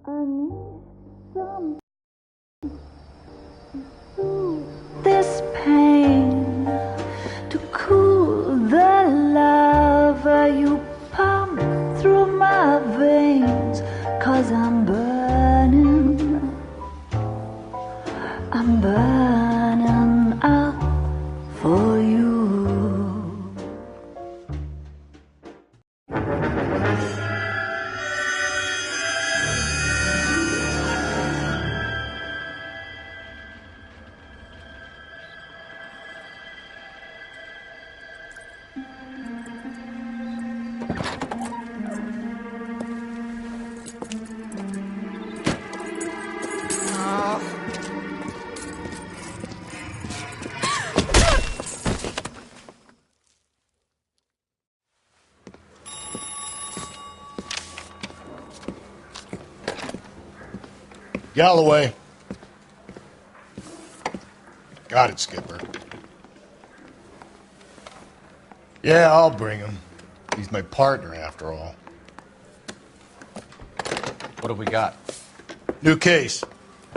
I need some soothe this pain to cool the lava you pump through my veins, 'cause I'm burning up for you. Galloway. Got it, Skipper. Yeah, I'll bring him. He's my partner, after all. What have we got? New case.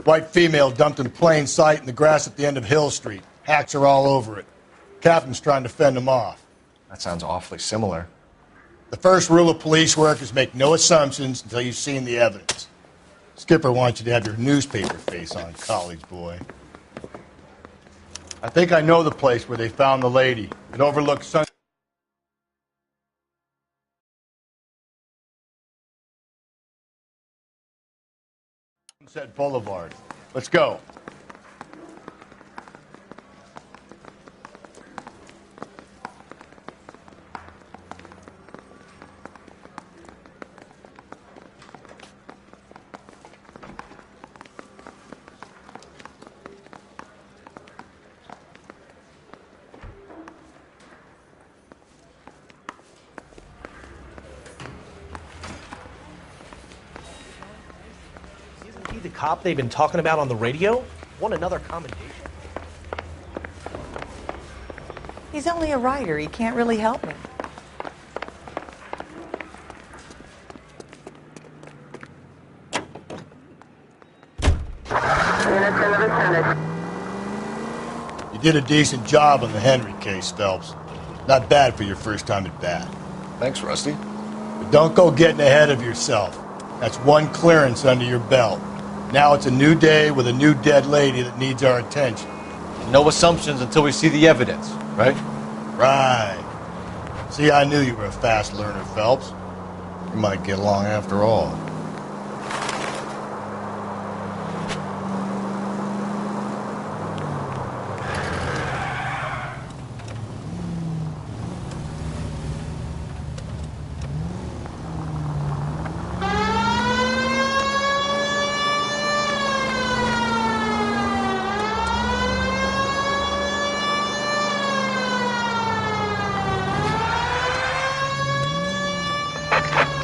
White female dumped in plain sight in the grass at the end of Hill Street. Hacks are all over it. Captain's trying to fend him off. That sounds awfully similar. The first rule of police work is make no assumptions until you've seen the evidence. Skipper wants you to have your newspaper face on, college boy. I think I know the place where they found the lady. It overlooks Sunset Boulevard. Let's go. Isn't he the cop they've been talking about on the radio? Want another commendation? He's only a writer. He can't really help me. You did a decent job on the Henry case, Phelps. Not bad for your first time at bat. Thanks, Rusty. But don't go getting ahead of yourself. That's one clearance under your belt. Now it's a new day with a new dead lady that needs our attention. No assumptions until we see the evidence, right? Right. See, I knew you were a fast learner, Phelps. You might get along after all.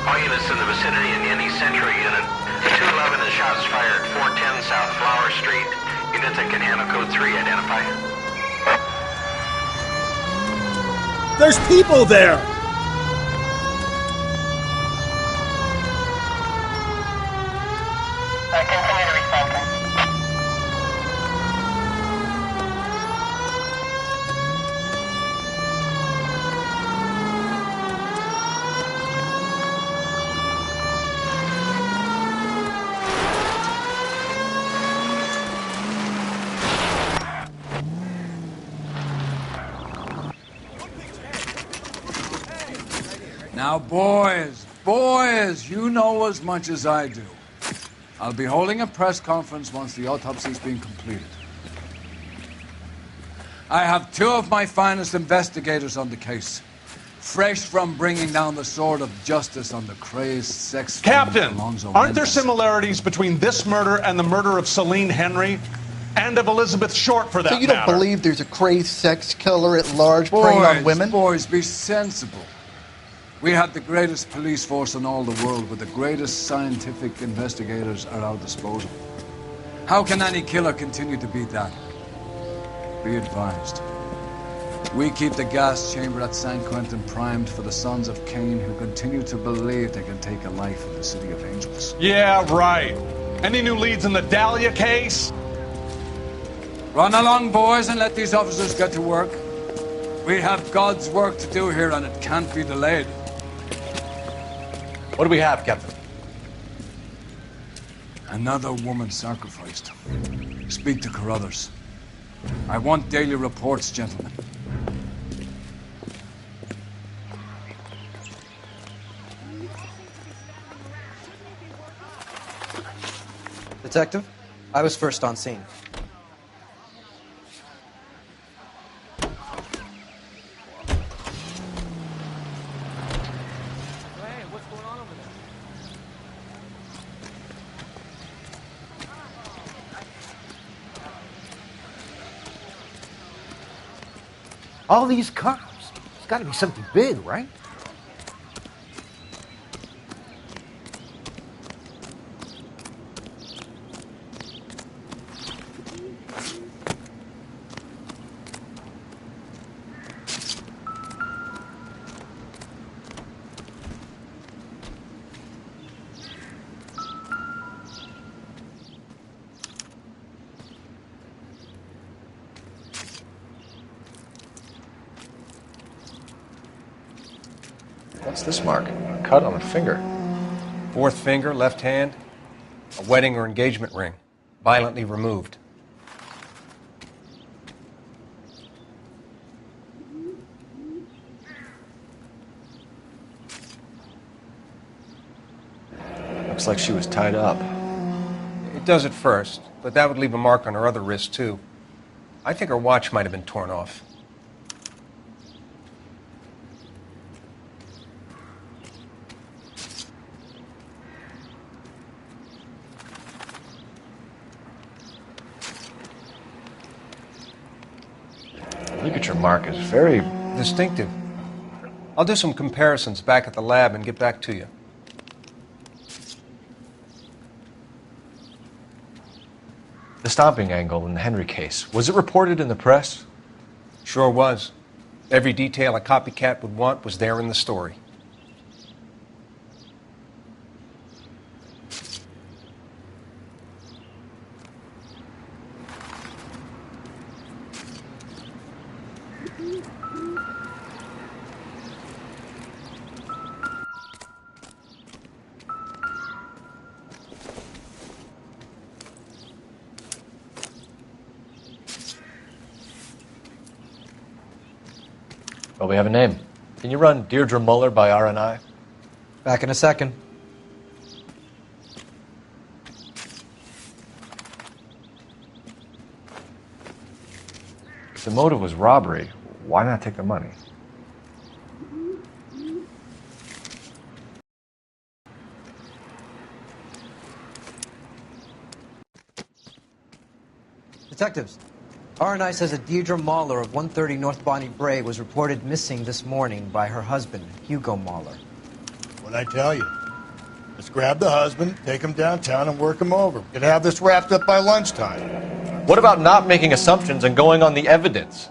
All units in the vicinity in any Central unit. 211 is shots fired. 410 South Flower Street. Units that can handle code 3 identify. There's people there! Continue to respond. Now, boys, you know as much as I do. I'll be holding a press conference once the autopsy's been completed. I have two of my finest investigators on the case, fresh from bringing down the sword of justice on the crazed sex Captain, Alonzo aren't there Mendez. similarities between this murder and the murder of Celine Henry and of Elizabeth Short, for that So you don't matter? believe there's a crazed sex killer at large preying on women? Boys, be sensible. We have the greatest police force in all the world with the greatest scientific investigators at our disposal. How can any killer continue to be that? Be advised. We keep the gas chamber at San Quentin primed for the sons of Cain who continue to believe they can take a life in the City of Angels. Yeah, right. Any new leads in the Dahlia case? Run along, boys, and let these officers get to work. We have God's work to do here, and it can't be delayed. What do we have, Captain? Another woman sacrificed. Speak to Carruthers. I want daily reports, gentlemen. Detective, I was first on scene. All these cops. It's got to be something big, right? What's this mark? A cut on a finger. Fourth finger, left hand. A wedding or engagement ring. Violently removed. Looks like she was tied up. It does at first, but that would leave a mark on her other wrist, too. I think her watch might have been torn off. Ligature mark is very distinctive. I'll do some comparisons back at the lab and get back to you. The stomping angle in the Henry case, was it reported in the press? Sure was. Every detail a copycat would want was there in the story. Well, we have a name. Can you run Deirdre Muller by RNI? Back in a second. If the motive was robbery, why not take the money? Detectives, RNI says that Deirdre Mahler of 130 North Bonnie Bray was reported missing this morning by her husband, Hugo Mahler. What'd I tell you? Let's grab the husband, take him downtown, and work him over. We could have this wrapped up by lunchtime. What about not making assumptions and going on the evidence?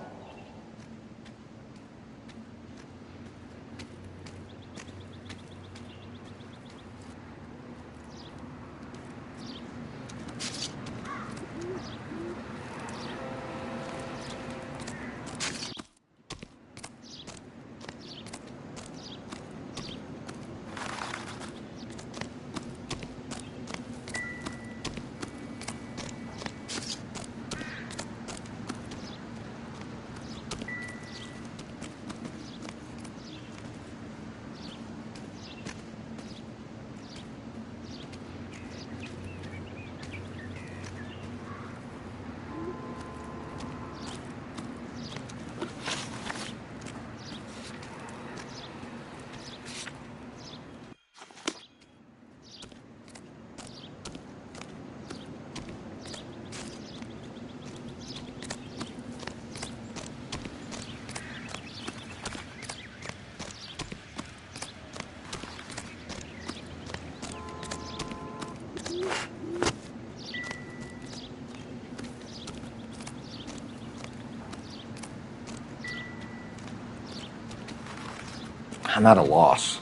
I'm at a loss.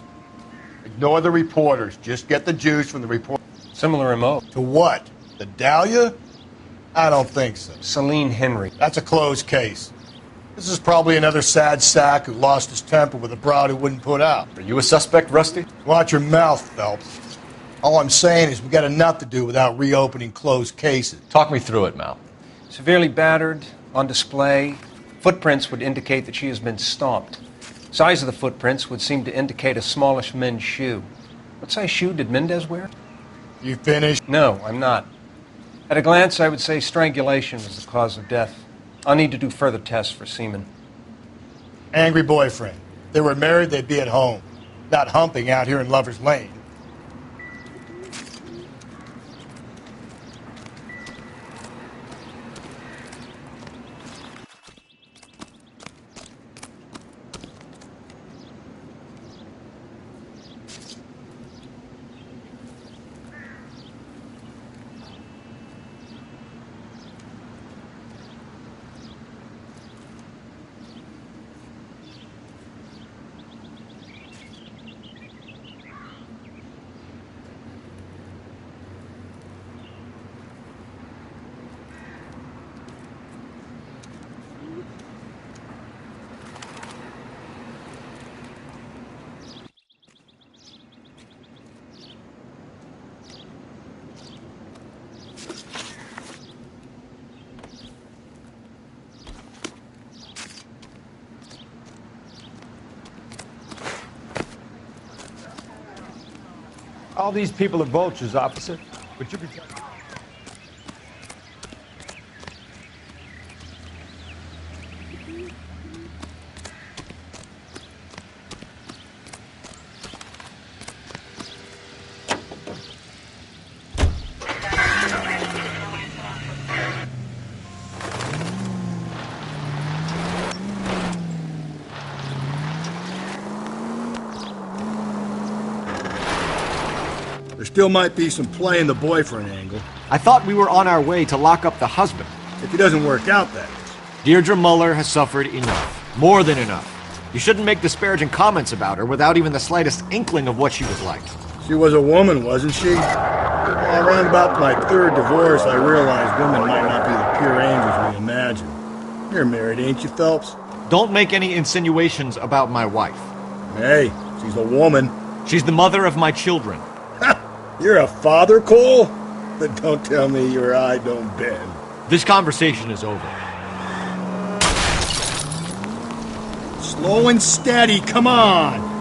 Ignore the reporters. Just get the juice from the report. Similar MO. To what? The Dahlia? I don't think so. Celine Henry. That's a closed case. This is probably another sad sack who lost his temper with a broad who wouldn't put out. Are you a suspect, Rusty? Watch your mouth, Phelps. All I'm saying is we got enough to do without reopening closed cases. Talk me through it, Mal. Severely battered, on display. Footprints would indicate that she has been stomped. Size of the footprints would seem to indicate a smallish men's shoe. What size shoe did Mendez wear? You finished? No, I'm not. At a glance, I would say strangulation was the cause of death. I'll need to do further tests for semen. Angry boyfriend. If they were married, they'd be at home, not humping out here in Lover's Lane. All these people are vultures, officer. But you can tell. There still might be some play in the boyfriend angle. I thought we were on our way to lock up the husband. If he doesn't work out, that is. Deirdre Muller has suffered enough. More than enough. You shouldn't make disparaging comments about her without even the slightest inkling of what she was like. She was a woman, wasn't she? Well, around about my third divorce, I realized women might not be the pure angels we imagine. You're married, ain't you, Phelps? Don't make any insinuations about my wife. Hey, she's a woman. She's the mother of my children. You're a father, Cole? Then don't tell me your eye don't bend. This conversation is over. Slow and steady, come on!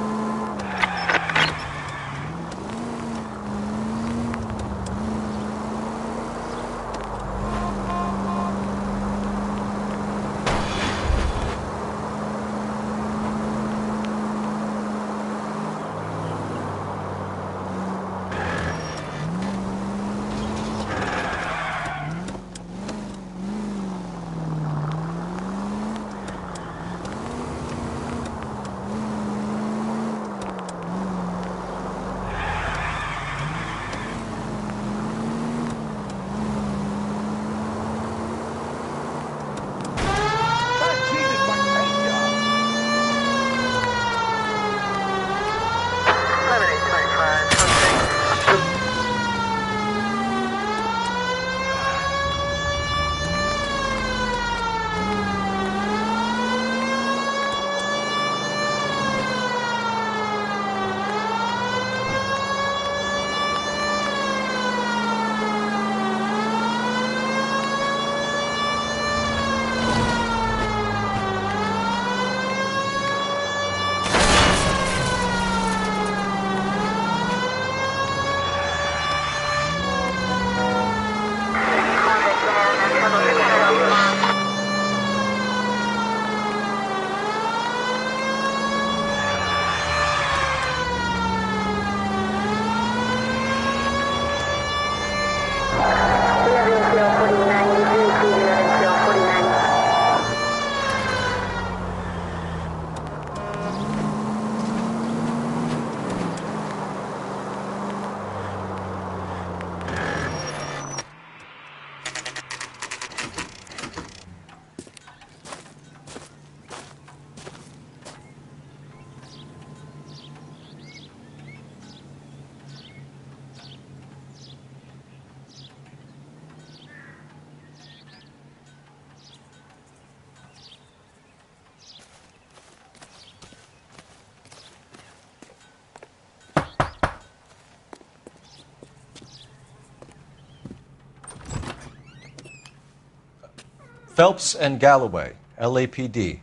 Phelps and Galloway, LAPD.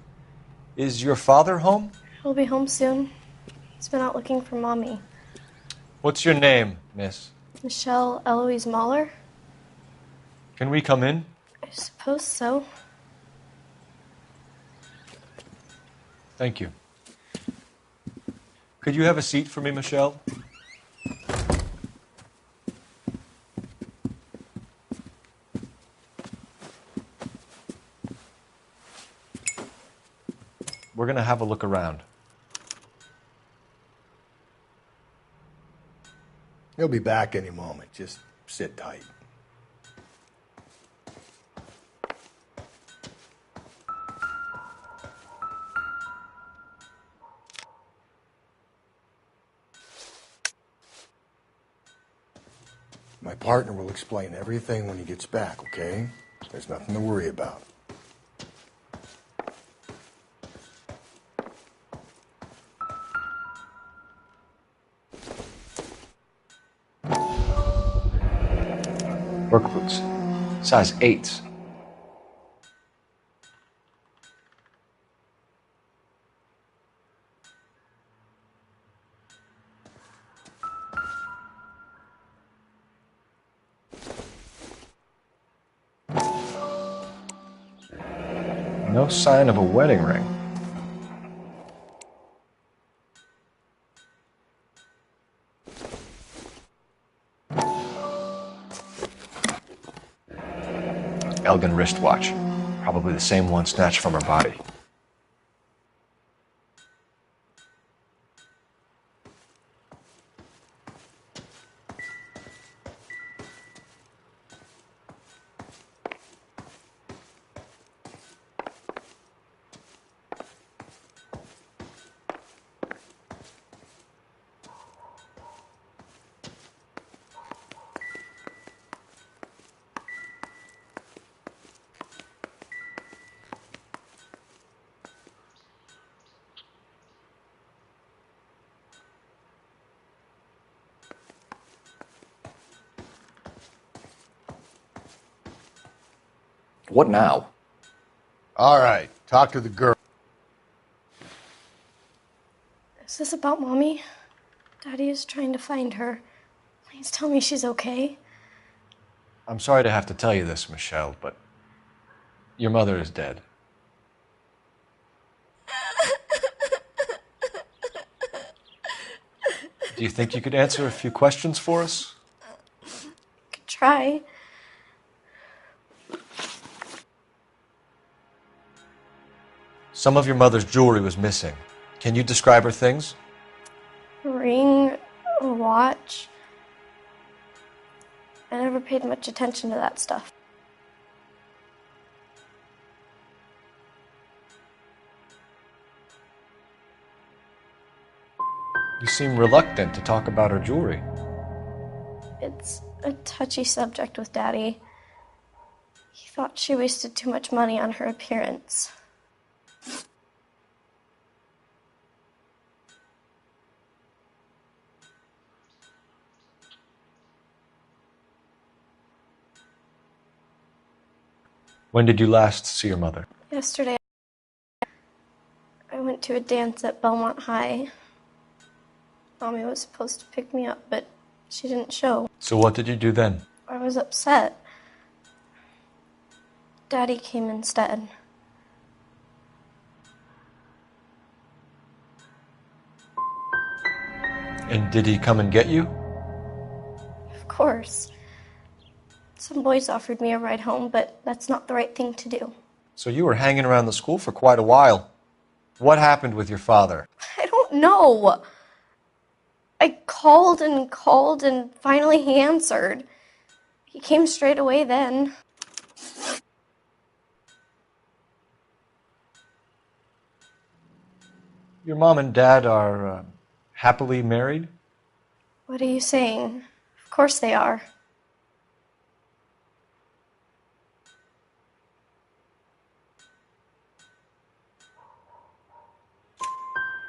Is your father home? He'll be home soon. He's been out looking for Mommy. What's your name, miss? Michelle Eloise Mahler? Can we come in? I suppose so. Thank you. Could you have a seat for me, Michelle? We're going to have a look around. He'll be back any moment. Just sit tight. My partner will explain everything when he gets back, okay? There's nothing to worry about. Work boots. Size 8s. No sign of a wedding ring. Elgin wristwatch. Probably the same one snatched from her body. What now? All right, talk to the girl. Is this about Mommy? Daddy is trying to find her. Please tell me she's okay. I'm sorry to have to tell you this, Michelle, but your mother is dead. Do you think you could answer a few questions for us? Could try. Some of your mother's jewelry was missing. Can you describe her things? A ring, a watch. I never paid much attention to that stuff. You seem reluctant to talk about her jewelry. It's a touchy subject with Daddy. He thought she wasted too much money on her appearance. When did you last see your mother? Yesterday, I went to a dance at Belmont High. Mommy was supposed to pick me up, but she didn't show. So what did you do then? I was upset. Daddy came instead. And did he come and get you? Of course. Some boys offered me a ride home, but that's not the right thing to do. So you were hanging around the school for quite a while. What happened with your father? I don't know. I called and finally he answered. He came straight away then. Your mom and dad are happily married? What are you saying? Of course they are.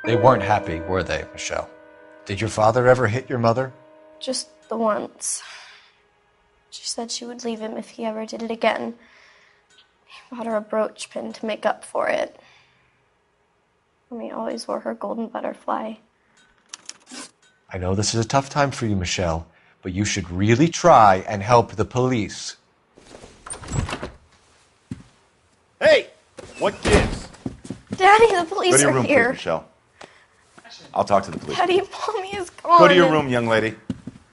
They weren't happy, were they, Michelle? Did your father ever hit your mother? Just the once. She said she would leave him if he ever did it again. Bought her a brooch pin to make up for it. Mommy always wore her golden butterfly. I know this is a tough time for you, Michelle, but you should really try and help the police. Hey! What gives? Daddy, the police Go to your are room, here. please, Michelle. I'll talk to the police. Daddy, Mommy is gone. Go to your room, young lady.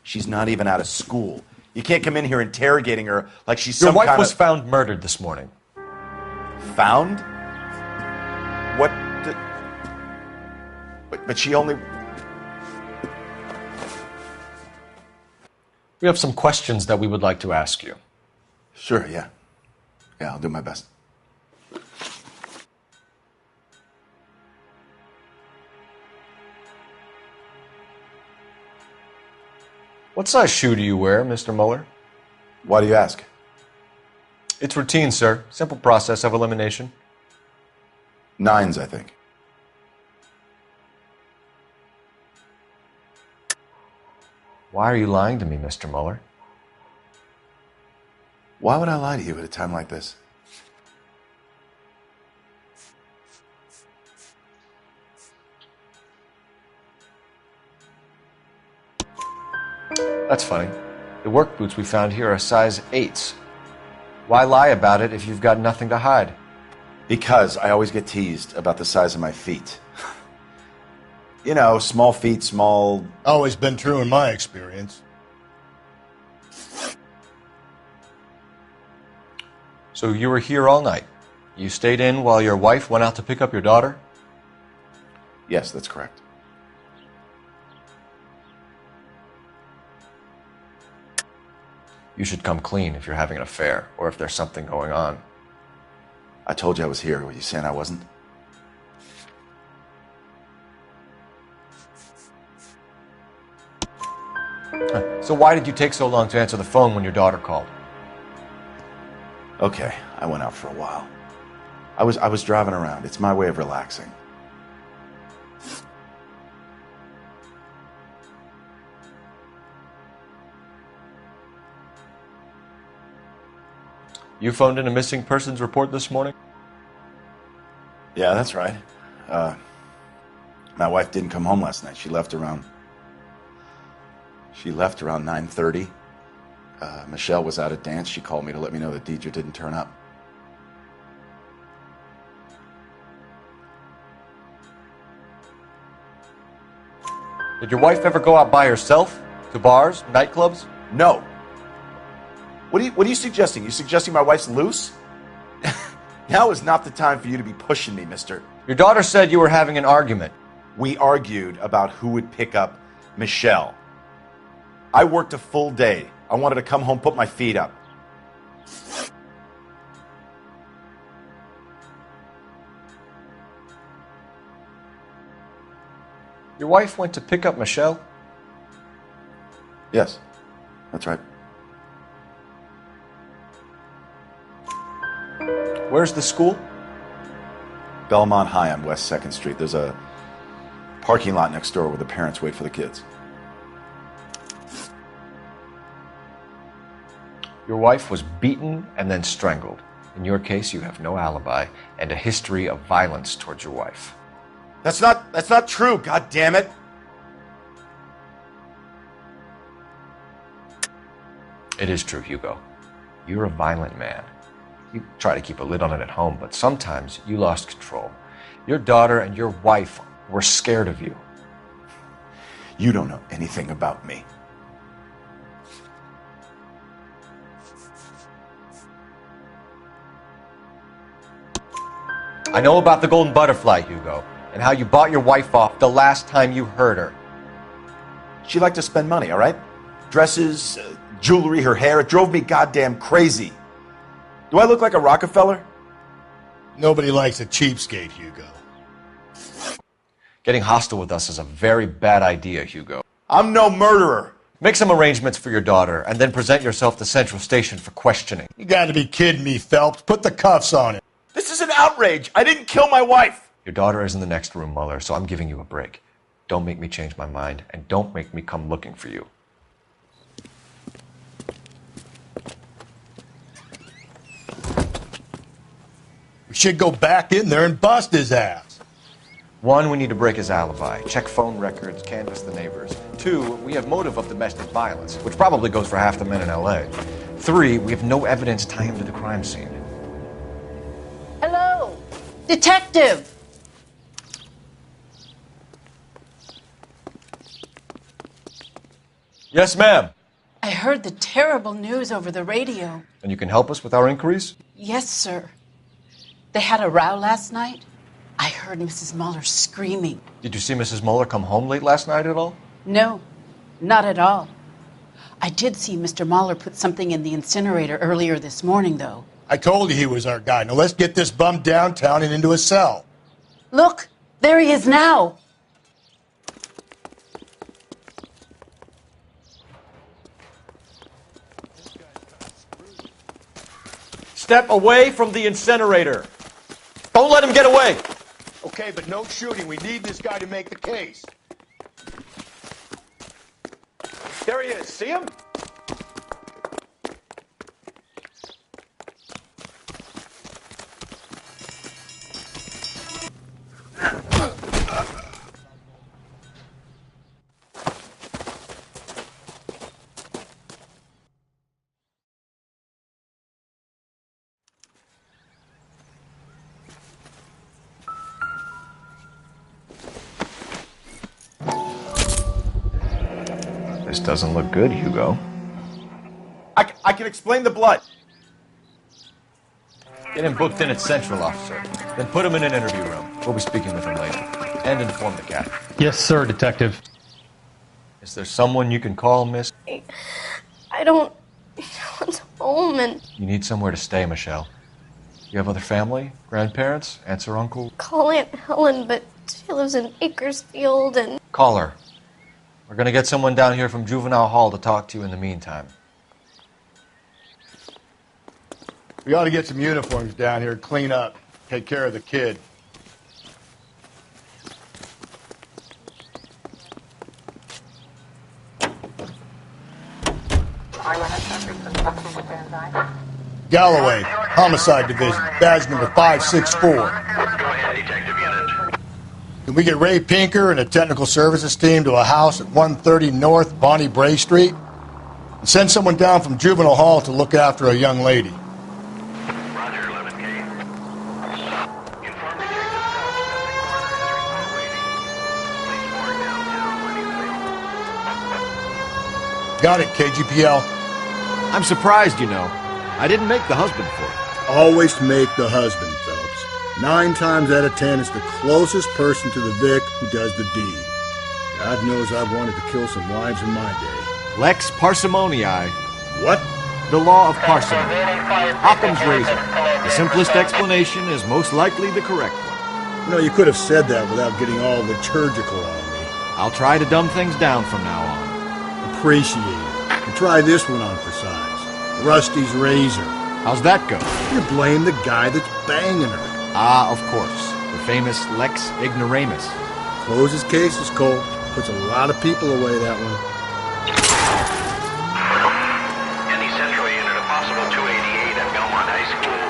She's not even out of school. You can't come in here interrogating her like she's Your some wife kind was of... found murdered this morning. Found? What the... But she only... We have some questions that we would like to ask you. Sure, yeah. Yeah, I'll do my best. What size shoe do you wear, Mr. Mueller? Why do you ask? It's routine, sir. Simple process of elimination. 9s, I think. Why are you lying to me, Mr. Mueller? Why would I lie to you at a time like this? That's funny. The work boots we found here are size 8s. Why lie about it if you've got nothing to hide? Because I always get teased about the size of my feet. You know, small feet, small... Always been true in my experience. So you were here all night. You stayed in while your wife went out to pick up your daughter? Yes, that's correct. You should come clean if you're having an affair, or if there's something going on. I told you I was here. Were you saying I wasn't? So why did you take so long to answer the phone when your daughter called? Okay, I went out for a while. I was driving around. It's my way of relaxing. You phoned in a missing persons report this morning? Yeah, that's right. My wife didn't come home last night. She left around 9:30. Michelle was out at dance. She called me to let me know that Deidre didn't turn up. Did your wife ever go out by herself? To bars, nightclubs? No. What are you suggesting? You suggesting my wife's loose? Now is not the time for you to be pushing me, mister. Your daughter said you were having an argument. We argued about who would pick up Michelle. I worked a full day. I wanted to come home, put my feet up. Your wife went to pick up Michelle? Yes, that's right. Where's the school? Belmont High on West 2nd Street. There's a parking lot next door where the parents wait for the kids. Your wife was beaten and then strangled. In your case, you have no alibi and a history of violence towards your wife. That's not true, god damn it. It is true, Hugo. You're a violent man. You try to keep a lid on it at home, but sometimes you lost control. Your daughter and your wife were scared of you. You don't know anything about me. I know about the golden butterfly, Hugo, and how you bought your wife off the last time you heard her. She liked to spend money, all right? Dresses, jewelry, her hair. It drove me goddamn crazy. Do I look like a Rockefeller? Nobody likes a cheapskate, Hugo. Getting hostile with us is a very bad idea, Hugo. I'm no murderer. Make some arrangements for your daughter, and then present yourself to Central Station for questioning. You gotta be kidding me, Phelps. Put the cuffs on him. This is an outrage. I didn't kill my wife. Your daughter is in the next room, Mueller, so I'm giving you a break. Don't make me change my mind, and don't make me come looking for you. should go back in there and bust his ass. 1, we need to break his alibi, check phone records, canvass the neighbors. 2, we have motive of domestic violence, which probably goes for half the men in L.A. 3, we have no evidence tying him to the crime scene. Hello, detective. Yes, ma'am. I heard the terrible news over the radio. And you can help us with our inquiries? Yes, sir. They had a row last night. I heard Mrs. Muller screaming. Did you see Mrs. Muller come home late last night at all? No, not at all. I did see Mr. Muller put something in the incinerator earlier this morning, though. I told you he was our guy. Now let's get this bum downtown and into a cell. Look, there he is now. Step away from the incinerator. Don't let him get away. Okay, but no shooting. We need this guy to make the case. There he is. See him? This doesn't look good, Hugo. I can explain the blood. Get him booked in at Central, officer. Then put him in an interview room. We'll be speaking with him later. And inform the cat. Yes, sir, detective. Is there someone you can call, miss? I don't want home and You need somewhere to stay, Michelle. You have other family? Grandparents? Aunts or uncles? call Aunt Helen, but she lives in Bakersfield and Call her. We're gonna get someone down here from Juvenile Hall to talk to you in the meantime. We ought to get some uniforms down here, clean up, take care of the kid. Galloway, Homicide Division, badge number 564. Go ahead, Detective Unit. Can we get Ray Pinker and a technical services team to a house at 130 North Bonnie Bray Street? And send someone down from Juvenile Hall to look after a young lady. Roger, 11K. Inform Detective Phelps that the coroner has report waiting. Police morgue downtown when he's available. Got it, KGPL. I'm surprised, you know. I didn't make the husband for it. Always make the husband, Phelps. 9 times out of 10, it's the closest person to the Vic who does the deed. God knows I've wanted to kill some wives in my day. Lex parsimoniae. What? The law of parsimony. Occam's razor. The simplest explanation is most likely the correct one. You know, you could have said that without getting all liturgical on me. I'll try to dumb things down from now on. Appreciate it. And try this one on for size. Rusty's razor. How's that go? You blame the guy that's banging her. Ah, of course. The famous Lex ignoramus. Closes cases, Cole. Puts a lot of people away, that one. Any Central Unit, a possible 288 at Belmont High School,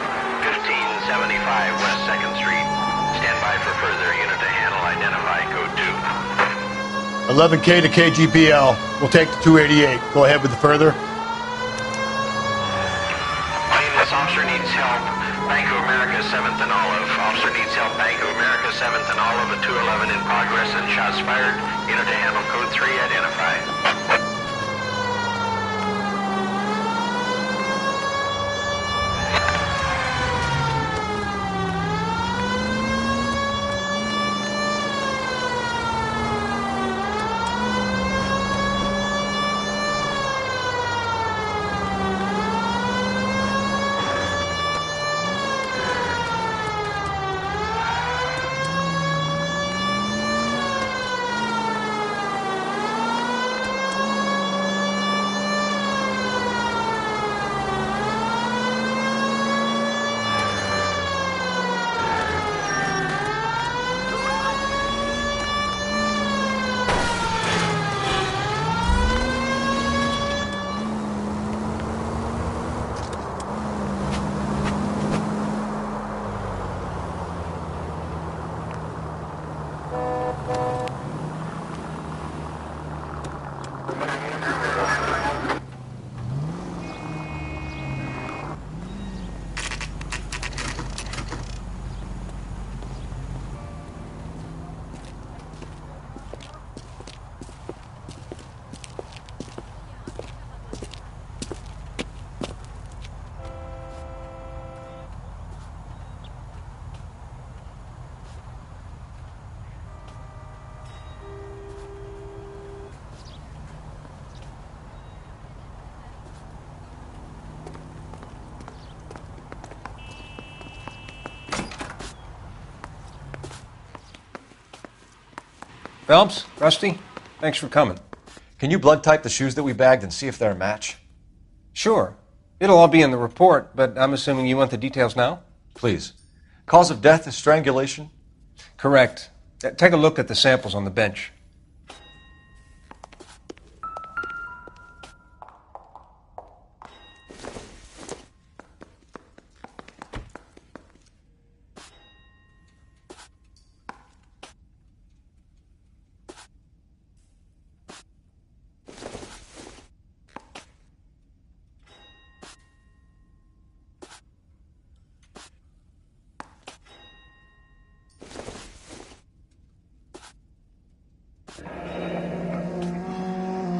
1575 West 2nd Street. Stand by for further unit to handle. Identify code 2. 11K to KGPL. We'll take the 288. Go ahead with the further. This officer needs help. Bank of America, 7th and Olive. Officer needs help. Bank of America, 7th and Olive at 211 in progress and shots fired. Unit to handle code 3 identified. Phelps, Rusty, thanks for coming. Can you blood type the shoes that we bagged and see if they're a match? Sure. It'll all be in the report, but I'm assuming you want the details now? Please. Cause of death is strangulation? Correct. Take a look at the samples on the bench.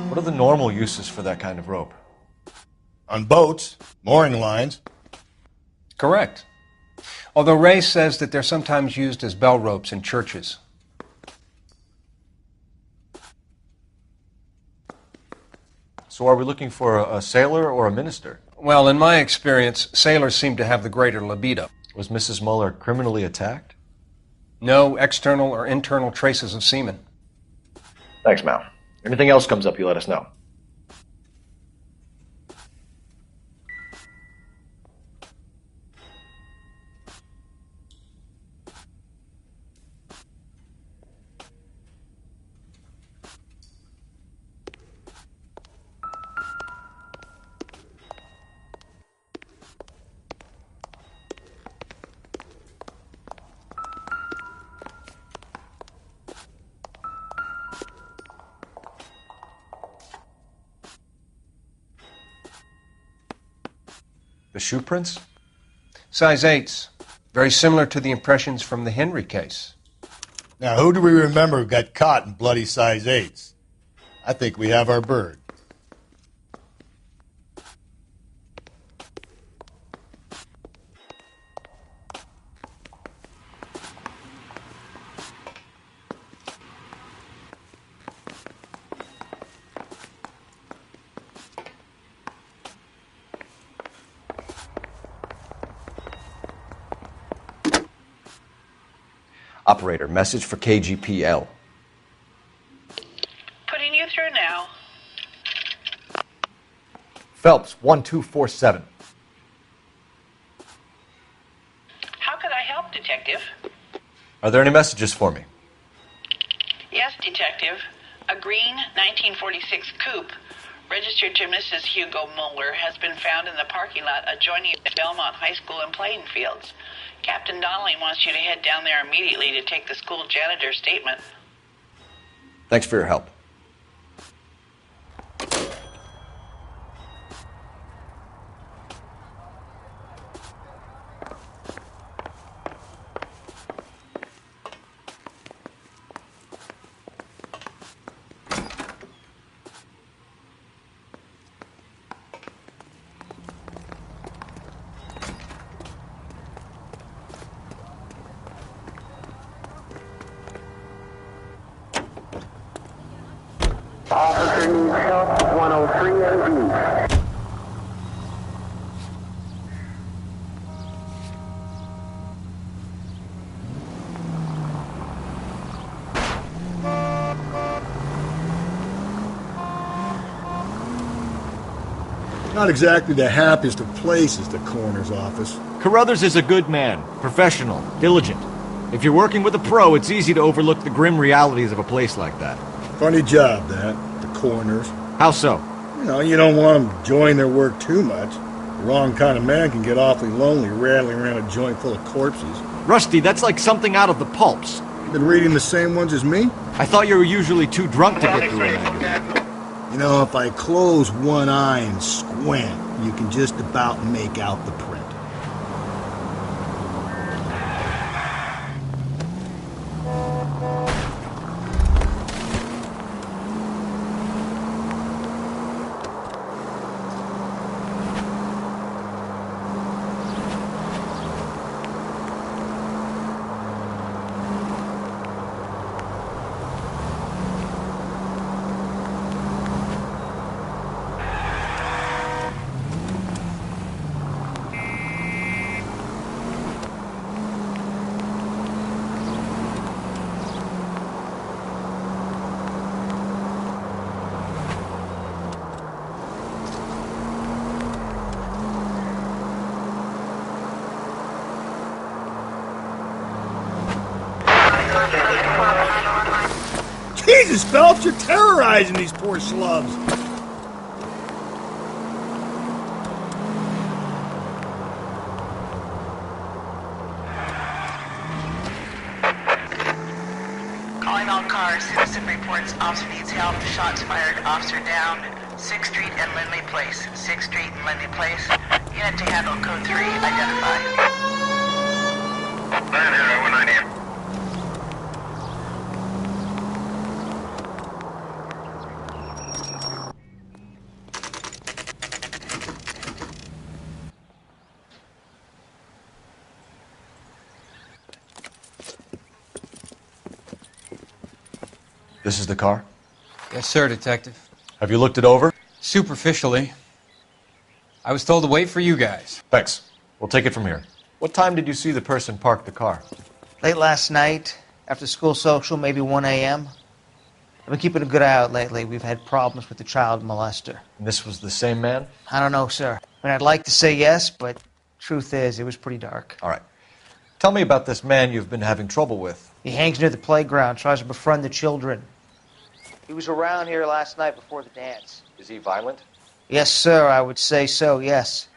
What are the normal uses for that kind of rope? On boats, mooring lines. Correct. Although Ray says that they're sometimes used as bell ropes in churches. So are we looking for a sailor or a minister? Well, in my experience, sailors seem to have the greater libido. Was Mrs. Muller criminally attacked? No external or internal traces of semen. Thanks, Mal. Anything else comes up, you let us know. The shoe prints? Size 8s. Very similar to the impressions from the Henry case. Now, who do we remember got caught in bloody size 8s? I think we have our bird. Operator, message for KGPL. Putting you through now. Phelps, 1247. How could I help, Detective? Are there any messages for me? Yes, Detective. A green 1946 coupe, registered to Mrs. Hugo Muller, has been found in the parking lot adjoining the Belmont High School and playing fields. Captain Donnelly wants you to head down there immediately to take the school janitor's statement. Thanks for your help. Officer needs help, 103 and B. Not exactly the happiest of places, the coroner's office. Carruthers is a good man, professional, diligent. If you're working with a pro, it's easy to overlook the grim realities of a place like that. Funny job, that, the coroner's. How so? You know, you don't want them enjoying their work too much. The wrong kind of man can get awfully lonely rattling around a joint full of corpses. Rusty, that's like something out of the pulps. You been reading the same ones as me? I thought you were usually too drunk to get through a magazine. You know, if I close one eye and squint, you can just about make out the print. Jesus, Phelps, you're terrorizing these poor slubs. Calling all cars. Citizen reports officer needs help. Shots fired. Officer down. 6th Street and Lindley Place. 6th Street and Lindley Place. Unit to handle code 3. Identify. 9-0-1-9. This is the car? Yes, sir, Detective. Have you looked it over? Superficially. I was told to wait for you guys. Thanks. We'll take it from here. What time did you see the person park the car? Late last night, after school social, maybe 1 a.m. I've been keeping a good eye out lately. We've had problems with the child molester. And this was the same man? I don't know, sir. I mean, I'd like to say yes, but truth is, it was pretty dark. All right. Tell me about this man you've been having trouble with. He hangs near the playground, tries to befriend the children. He was around here last night before the dance. Is he violent? Yes, sir, I would say so, yes.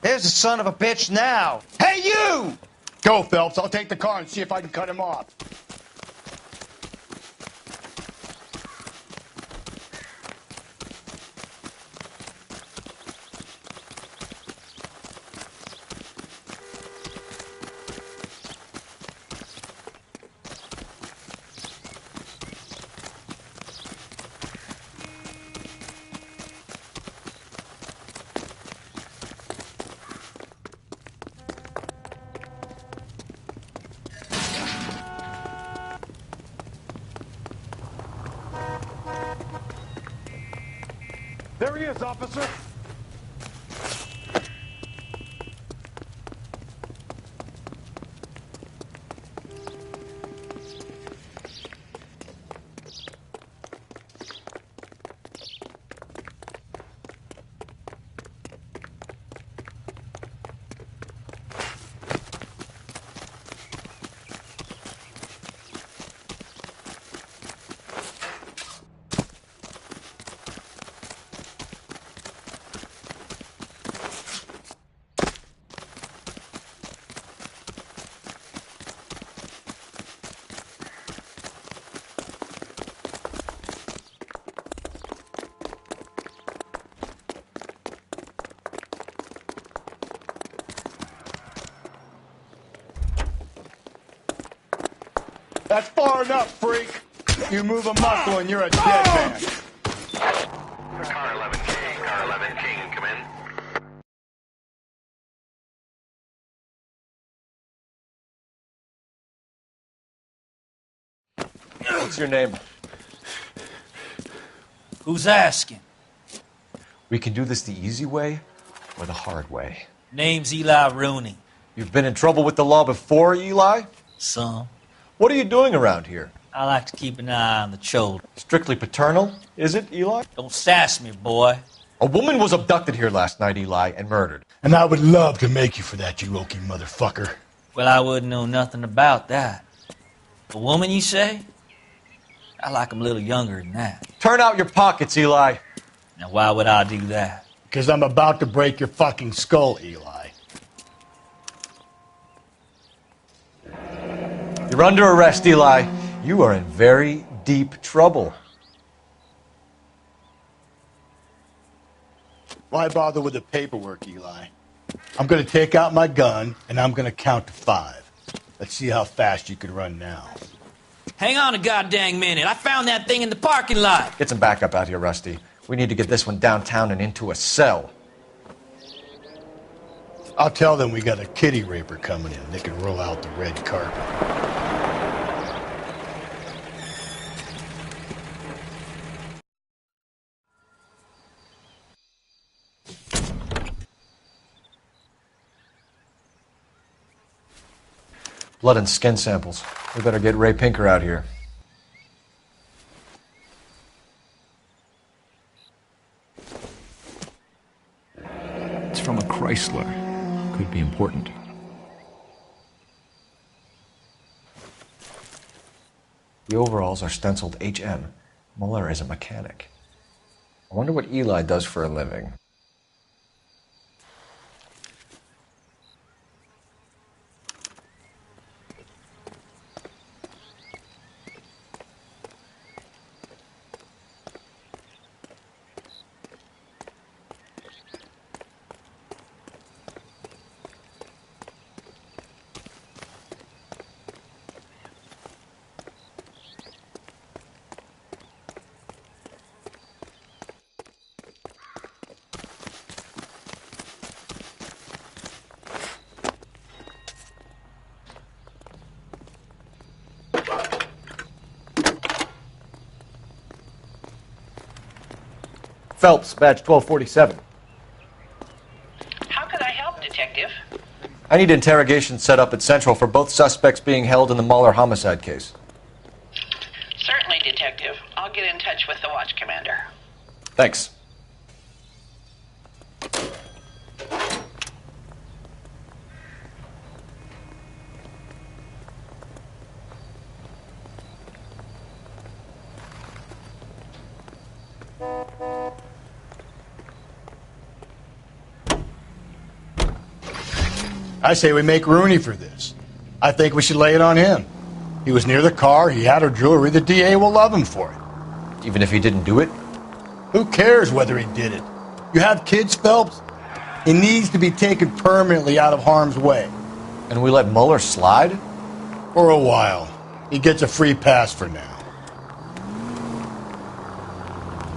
There's the son of a bitch now. Hey, you! Go, Phelps. I'll take the car and see if I can cut him off. There he is, officer. That's far enough, freak. You move a muscle and you're a dead man. Car 11K, car 11 King, come in. What's your name? Who's asking? We can do this the easy way or the hard way. Name's Eli Rooney. You've been in trouble with the law before, Eli? Some. What are you doing around here? I like to keep an eye on the children. Strictly paternal, is it, Eli? Don't sass me, boy. A woman was abducted here last night, Eli, and murdered. And I would love to make you for that, you Okie motherfucker. Well, I wouldn't know nothing about that. A woman, you say? I like 'em a little younger than that. Turn out your pockets, Eli. Now, why would I do that? Because I'm about to break your fucking skull, Eli. You're under arrest, Eli. You are in very deep trouble. Why bother with the paperwork, Eli? I'm going to take out my gun, and I'm going to count to 5. Let's see how fast you can run now. Hang on a goddamn minute. I found that thing in the parking lot. Get some backup out here, Rusty. We need to get this one downtown and into a cell. I'll tell them we got a kitty raper coming in. They can roll out the red carpet. Blood and skin samples. We better get Ray Pinker out here. It's from a Chrysler. Could be important. The overalls are stenciled HM. Mueller is a mechanic. I wonder what Eli does for a living. Phelps, badge 1247. How could I help, Detective? I need interrogation set up at Central for both suspects being held in the Mueller homicide case. Certainly, Detective. I'll get in touch with the watch commander. Thanks. I say we make Rooney for this. I think we should lay it on him. He was near the car, he had her jewelry, the DA will love him for it. Even if he didn't do it? Who cares whether he did it? You have kids, Phelps? He needs to be taken permanently out of harm's way. And we let Mueller slide? For a while. He gets a free pass for now.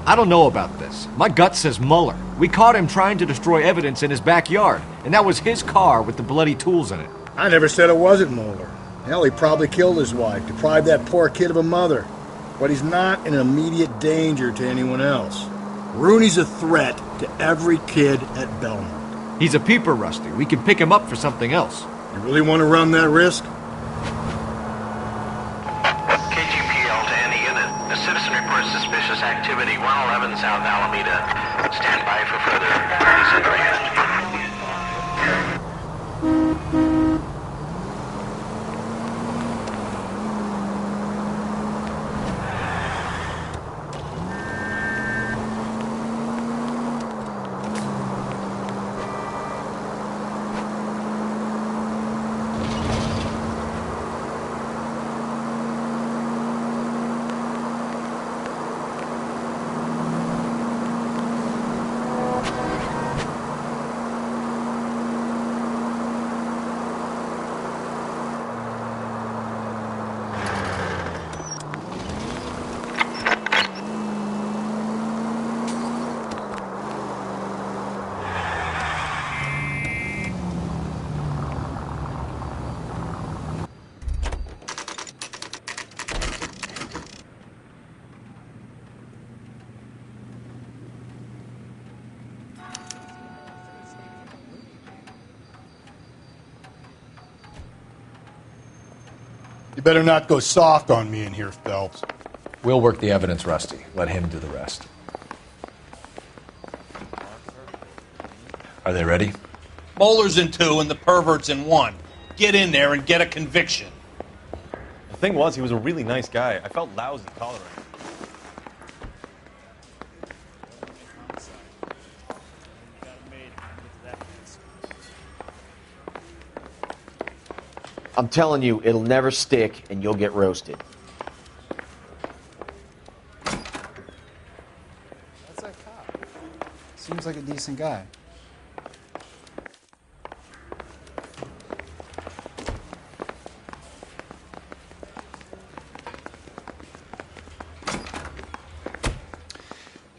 I don't know about this. My gut says Mueller. We caught him trying to destroy evidence in his backyard, and that was his car with the bloody tools in it. I never said it wasn't Mueller. Hell, he probably killed his wife, deprived that poor kid of a mother. But he's not an immediate danger to anyone else. Rooney's a threat to every kid at Belmont. He's a peeper, Rusty. We can pick him up for something else. You really want to run that risk? KGPL to any unit. A citizen reports suspicious activity 111 South Alameda. Stand by for further. 30 Central unit. You better not go soft on me in here, Phelps. We'll work the evidence, Rusty. Let him do the rest. Are they ready? Bowler's in 2 and the pervert's in 1. Get in there and get a conviction. The thing was, he was a really nice guy. I felt lousy tolerating him. I'm telling you, it'll never stick, and you'll get roasted. That's that cop. Seems like a decent guy.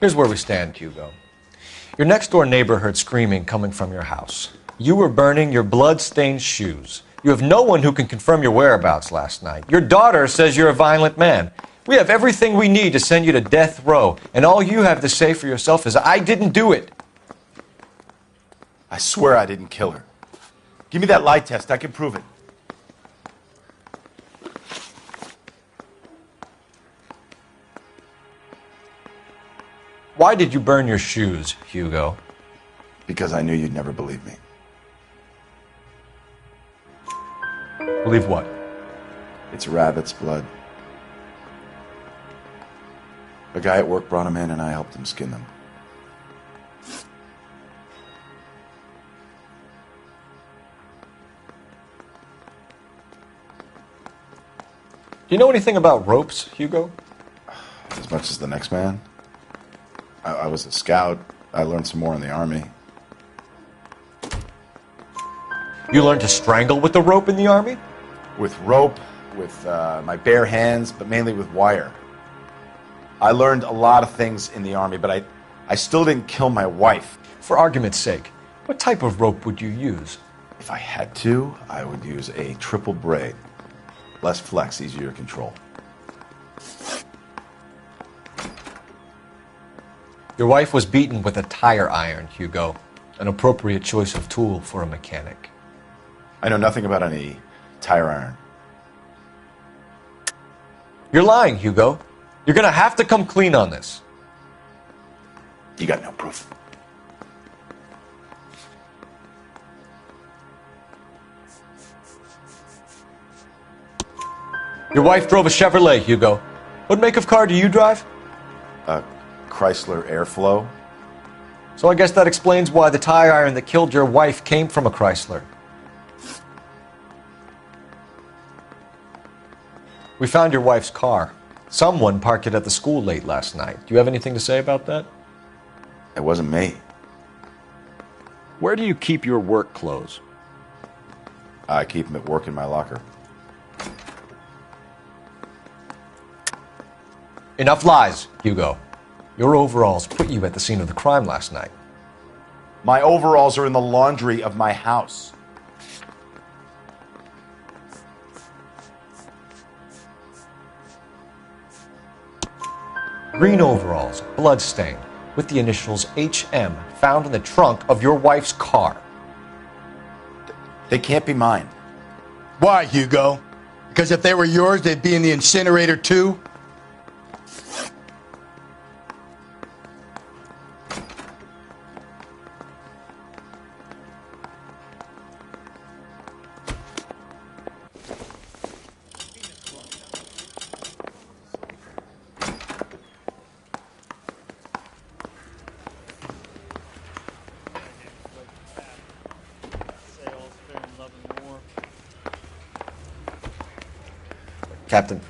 Here's where we stand, Hugo. Your next-door neighbor heard screaming coming from your house. You were burning your blood-stained shoes. You have no one who can confirm your whereabouts last night. Your daughter says you're a violent man. We have everything we need to send you to death row, and all you have to say for yourself is, I didn't do it. I swear I didn't kill her. Give me that lie test. I can prove it. Why did you burn your shoes, Hugo? Because I knew you'd never believe me. Believe what? It's rabbit's blood. A guy at work brought him in and I helped him skin them. Do you know anything about ropes, Hugo? As much as the next man. I was a scout. I learned some more in the Army. You learned to strangle with the rope in the Army? With rope, with my bare hands, but mainly with wire. I learned a lot of things in the Army, but I still didn't kill my wife. For argument's sake, what type of rope would you use? If I had to, I would use a triple braid. Less flex, easier to control. Your wife was beaten with a tire iron, Hugo. An appropriate choice of tool for a mechanic. I know nothing about any tire iron. You're lying, Hugo. You're gonna have to come clean on this. You got no proof. Your wife drove a Chevrolet, Hugo. What make of car do you drive? A Chrysler Airflow. So I guess that explains why the tire iron that killed your wife came from a Chrysler. We found your wife's car. Someone parked it at the school late last night. Do you have anything to say about that? It wasn't me. Where do you keep your work clothes? I keep them at work in my locker. Enough lies, Hugo. Your overalls put you at the scene of the crime last night. My overalls are in the laundry of my house. Green overalls, bloodstained, with the initials HM found in the trunk of your wife's car. They can't be mine. Why, Hugo? Because if they were yours, they'd be in the incinerator too? Captain,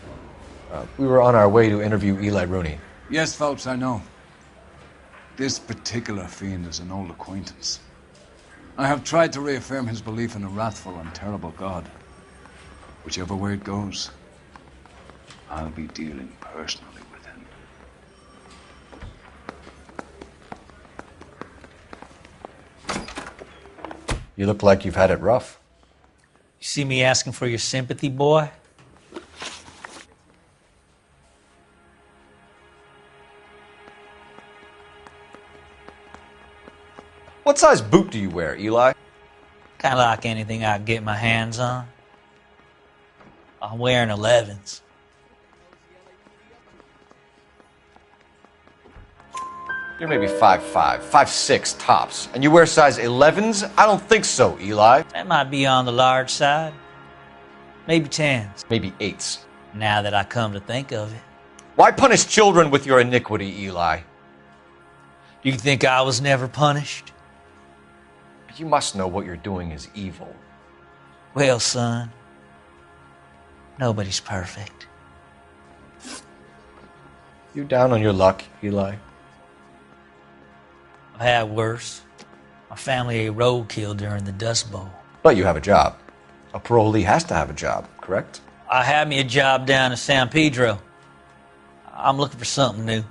we were on our way to interview Eli Rooney. Yes, Phelps, I know. This particular fiend is an old acquaintance. I have tried to reaffirm his belief in a wrathful and terrible God. Whichever way it goes, I'll be dealing personally with him. You look like you've had it rough. You see me asking for your sympathy, boy? What size boot do you wear, Eli? Kind of like anything I can get my hands on. I'm wearing 11s. You're maybe 5'5", 5'6", tops. And you wear size 11s? I don't think so, Eli. That might be on the large side. Maybe 10s. Maybe 8s. Now that I come to think of it. Why punish children with your iniquity, Eli? Do you think I was never punished? You must know what you're doing is evil. Well, son, nobody's perfect. You down on your luck, Eli? I've had worse. My family ate roadkill during the Dust Bowl. But you have a job. A parolee has to have a job, correct? I had me a job down in San Pedro. I'm looking for something new.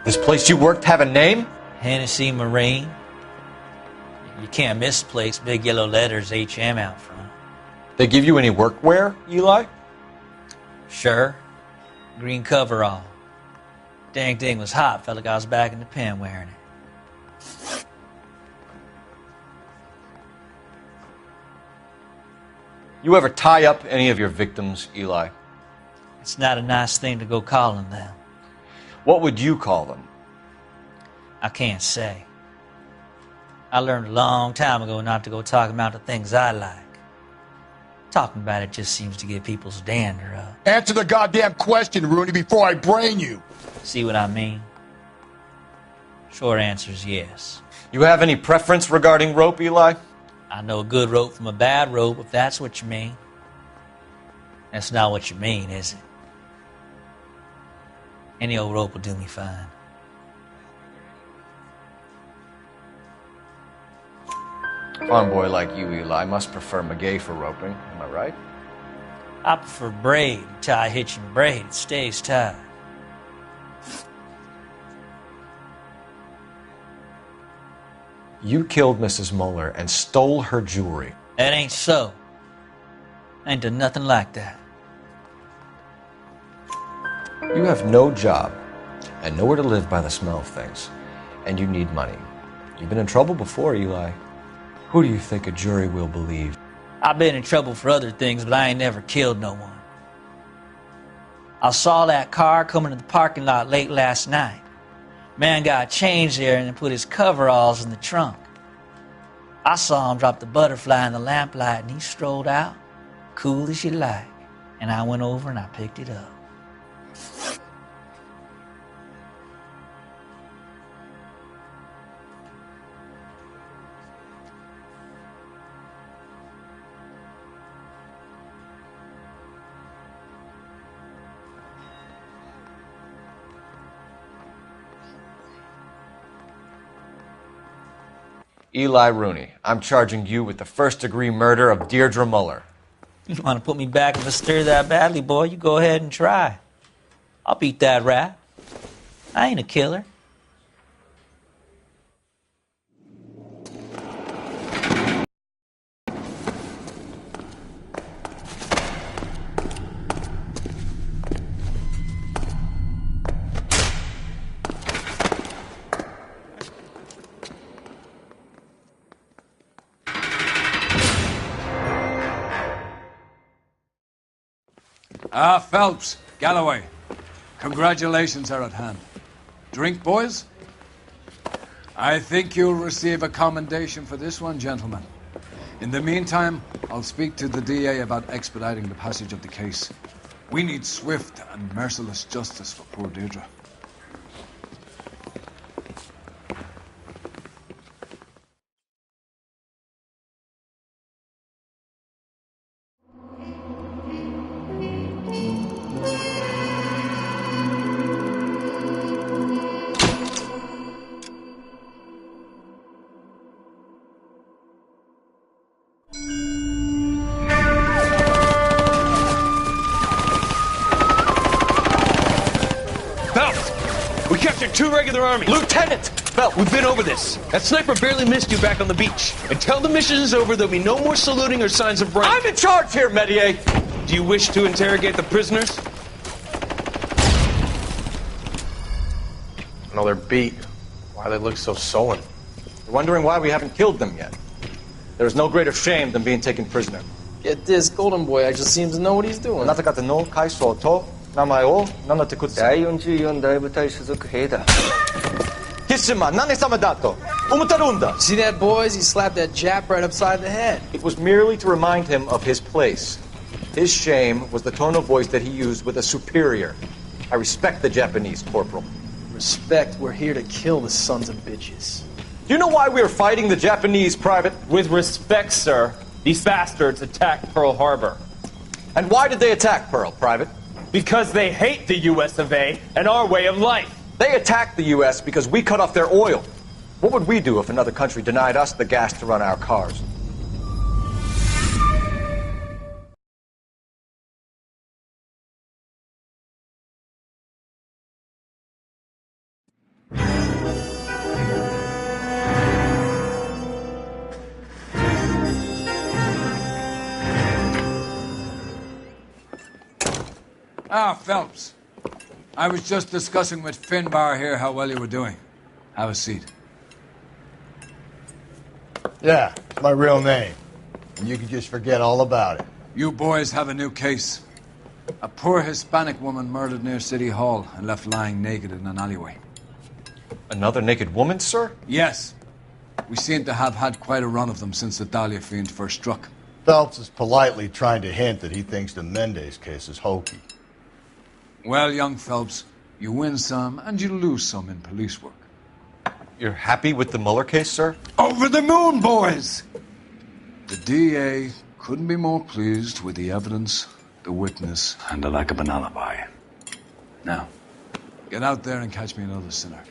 This place you worked have a name? Hennessy Marine. You can't miss the place. Big yellow letters, HM out front. They give you any workwear, Eli? Sure. Green coverall. Dang thing was hot. Felt like I was back in the pen wearing it. You ever tie up any of your victims, Eli? It's not a nice thing to go calling them. What would you call them? I can't say. I learned a long time ago not to go talking about the things I like. Talking about it just seems to get people's dander up. Answer the goddamn question, Rooney, before I brain you. See what I mean? Short answer is yes. You have any preference regarding rope, Eli? I know a good rope from a bad rope, if that's what you mean. That's not what you mean, is it? Any old rope will do me fine. A farm boy like you, Eli, must prefer maguey for roping. Am I right? I prefer braid. Tie hitch and braid. It stays tied. You killed Mrs. Moeller and stole her jewelry. That ain't so. I ain't done nothing like that. You have no job and nowhere to live by the smell of things, and you need money. You've been in trouble before, Eli. Who do you think a jury will believe? I've been in trouble for other things, but I ain't never killed no one. I saw that car coming to the parking lot late last night. Man got changed there and then put his coveralls in the trunk. I saw him drop the butterfly in the lamplight and he strolled out, cool as you like. And I went over and I picked it up. Eli Rooney, I'm charging you with the first-degree murder of Deirdre Muller. You want to put me back in the stir that badly, boy? You go ahead and try. I'll beat that rap. I ain't a killer. Phelps, Galloway. Congratulations are at hand. Drink, boys? I think you'll receive a commendation for this one, gentlemen. In the meantime, I'll speak to the DA about expediting the passage of the case. We need swift and merciless justice for poor Deirdre. Two regular armies. Lieutenant! Phelps, we've been over this. That sniper barely missed you back on the beach. Until the mission is over, there'll be no more saluting or signs of rank. I'm in charge here, Medier! Do you wish to interrogate the prisoners? No, they're beat. Why they look so sullen? You're wondering why we haven't killed them yet. There is no greater shame than being taken prisoner. Get this, Golden Boy, I just seems to know what he's doing. See that, boys? He slapped that Jap right upside the head. It was merely to remind him of his place. His shame was the tone of voice that he used with a superior. I respect the Japanese, Corporal. Respect, we're here to kill the sons of bitches. Do you know why we are fighting the Japanese, Private? With respect, sir, these bastards attacked Pearl Harbor. And why did they attack Pearl, Private? Because they hate the US of A and our way of life. They attacked the U.S. because we cut off their oil. What would we do if another country denied us the gas to run our cars? Phelps. I was just discussing with Finbar here how well you were doing. Have a seat. Yeah, it's my real name. And you can just forget all about it. You boys have a new case. A poor Hispanic woman murdered near City Hall and left lying naked in an alleyway. Another naked woman, sir? Yes. We seem to have had quite a run of them since the Dahlia fiend first struck. Phelps is politely trying to hint that he thinks the Mendez case is hokey. Well, young Phelps, you win some and you lose some in police work. You're happy with the Mueller case, sir? Over the moon, boys! The DA couldn't be more pleased with the evidence, the witness, and the lack of an alibi. Now, get out there and catch me another sinner.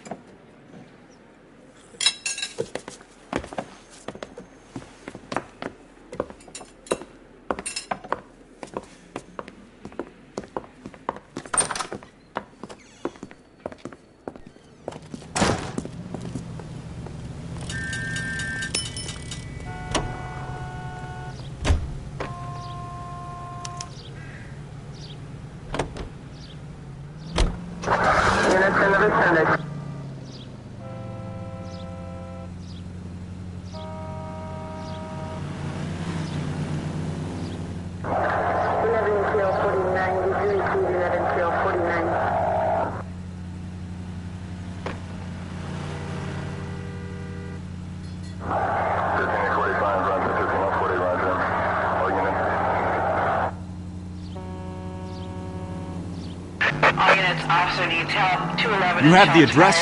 You have the address?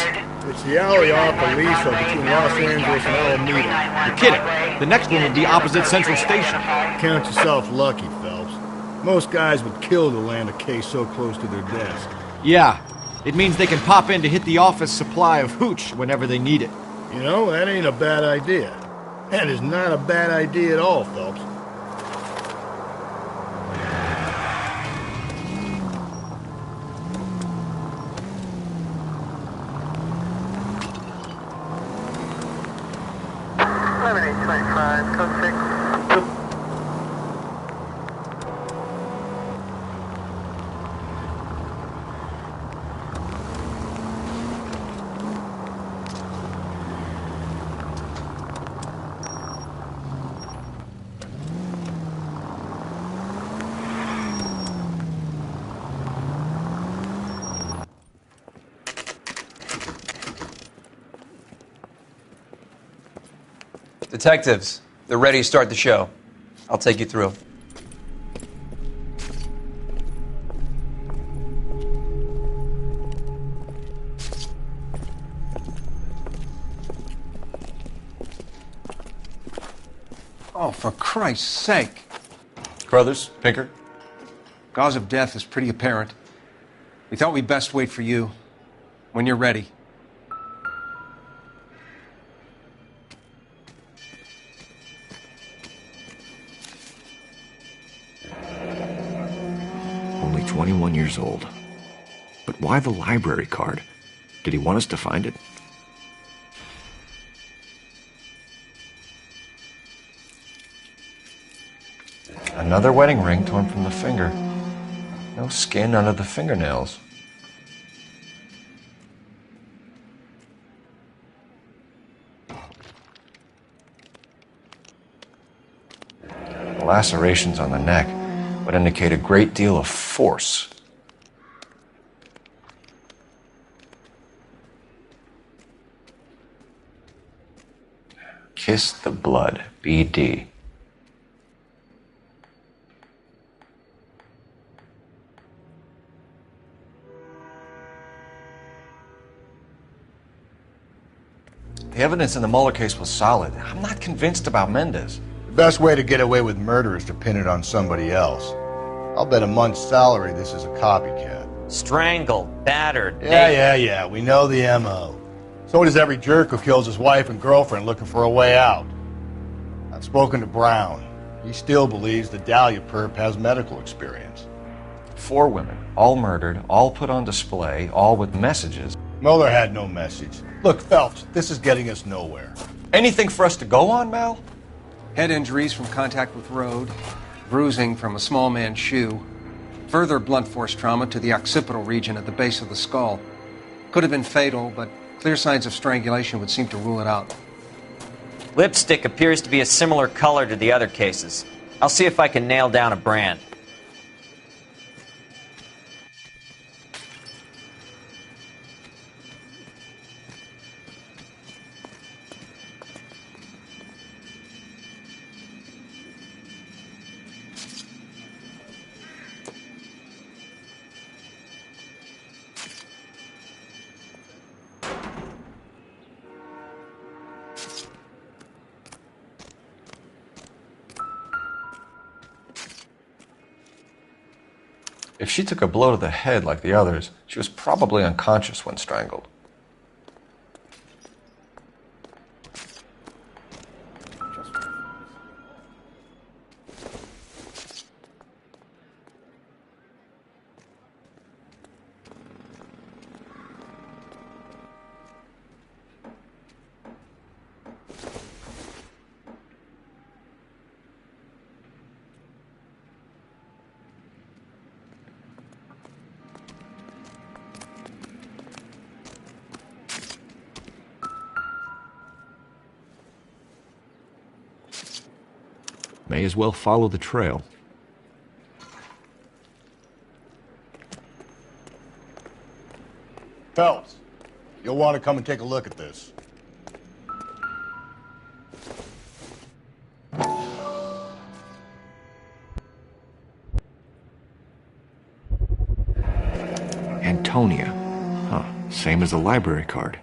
It's the alley off Aliso between Los Angeles and Alameda. You're kidding. The next one would be opposite Central Station. Count yourself lucky, Phelps. Most guys would kill to land a case so close to their desk. Yeah. It means they can pop in to hit the office supply of hooch whenever they need it. You know, that ain't a bad idea. That is not a bad idea at all, Phelps. Detectives, they're ready to start the show. I'll take you through. Oh, for Christ's sake. Carruthers, Pinker? Cause of death is pretty apparent. We thought we'd best wait for you. When you're ready. Only 21 years old. But why the library card? Did he want us to find it? Another wedding ring torn from the finger. No skin under the fingernails. The lacerations on the neck would indicate a great deal of force. Kiss the blood, BD. The evidence in the Mueller case was solid. I'm not convinced about Mendez. The best way to get away with murder is to pin it on somebody else. I'll bet a month's salary this is a copycat. Strangled, battered. Yeah. We know the M.O. So does every jerk who kills his wife and girlfriend looking for a way out. I've spoken to Brown. He still believes the Dahlia perp has medical experience. 4 women, all murdered, all put on display, all with messages. Mueller had no message. Look, Phelps, this is getting us nowhere. Anything for us to go on, Mal? Head injuries from contact with road, bruising from a small man's shoe, further blunt force trauma to the occipital region at the base of the skull. Could have been fatal, but clear signs of strangulation would seem to rule it out. Lipstick appears to be a similar color to the other cases. I'll see if I can nail down a brand. If she took a blow to the head like the others, she was probably unconscious when strangled. May as well follow the trail. Phelps, you'll want to come and take a look at this. Antonia. Huh, same as the library card.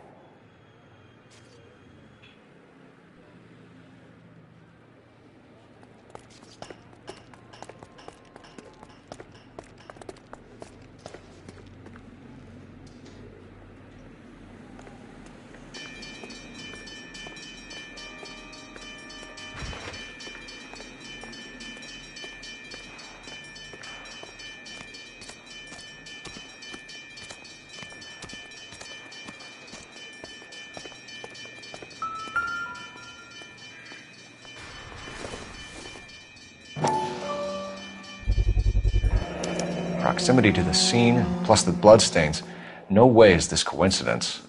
Proximity to the scene, plus the bloodstains. No way is this coincidence.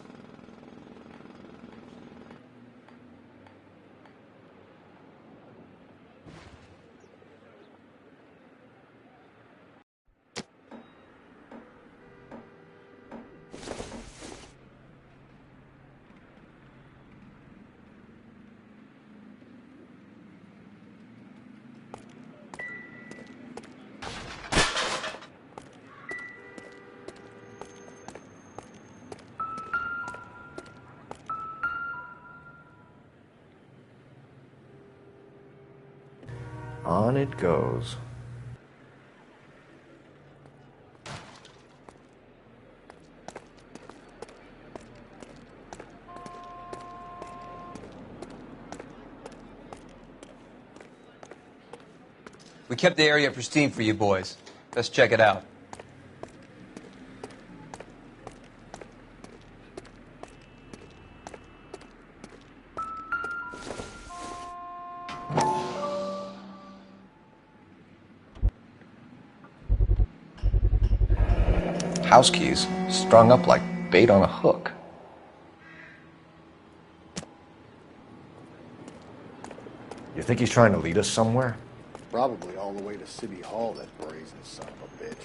On it goes. We kept the area pristine for you boys. Let's check it out. House keys strung up like bait on a hook. You think he's trying to lead us somewhere? Probably all the way to City Hall, that brazen son of a bitch.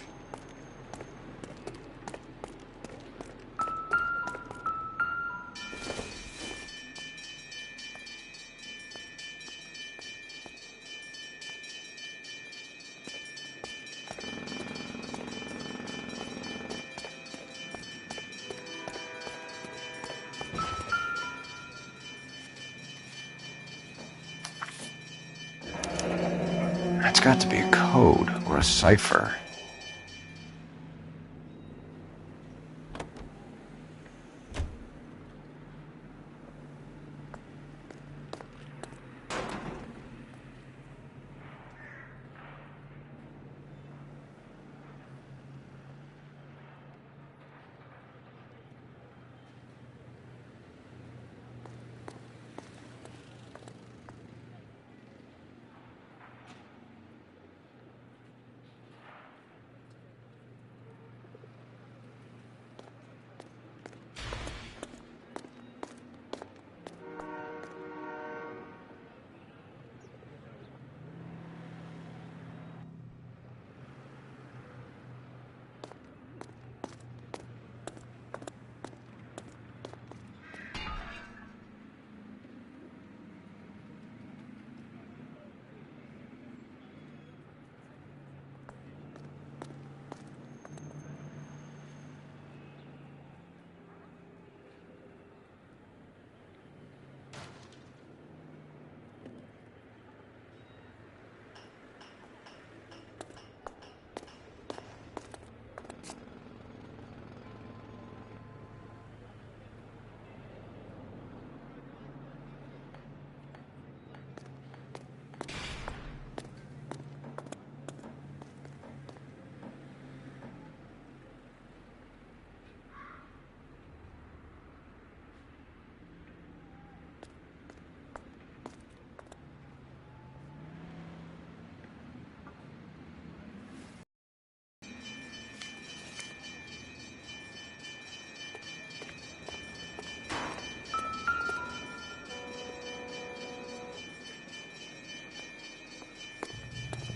That's got to be a code or a cipher.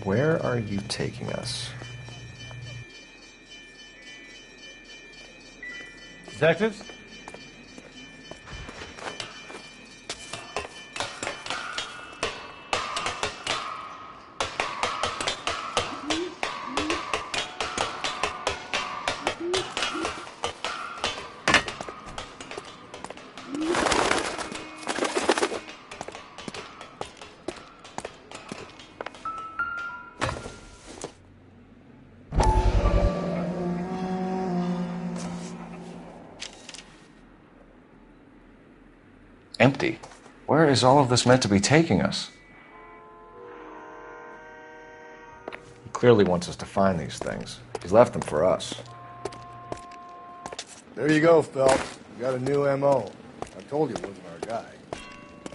Where are you taking us? Detectives? Empty. Where is all of this meant to be taking us? He clearly wants us to find these things. He's left them for us. There you go, Phelps. You got a new M.O. I told you it wasn't our guy.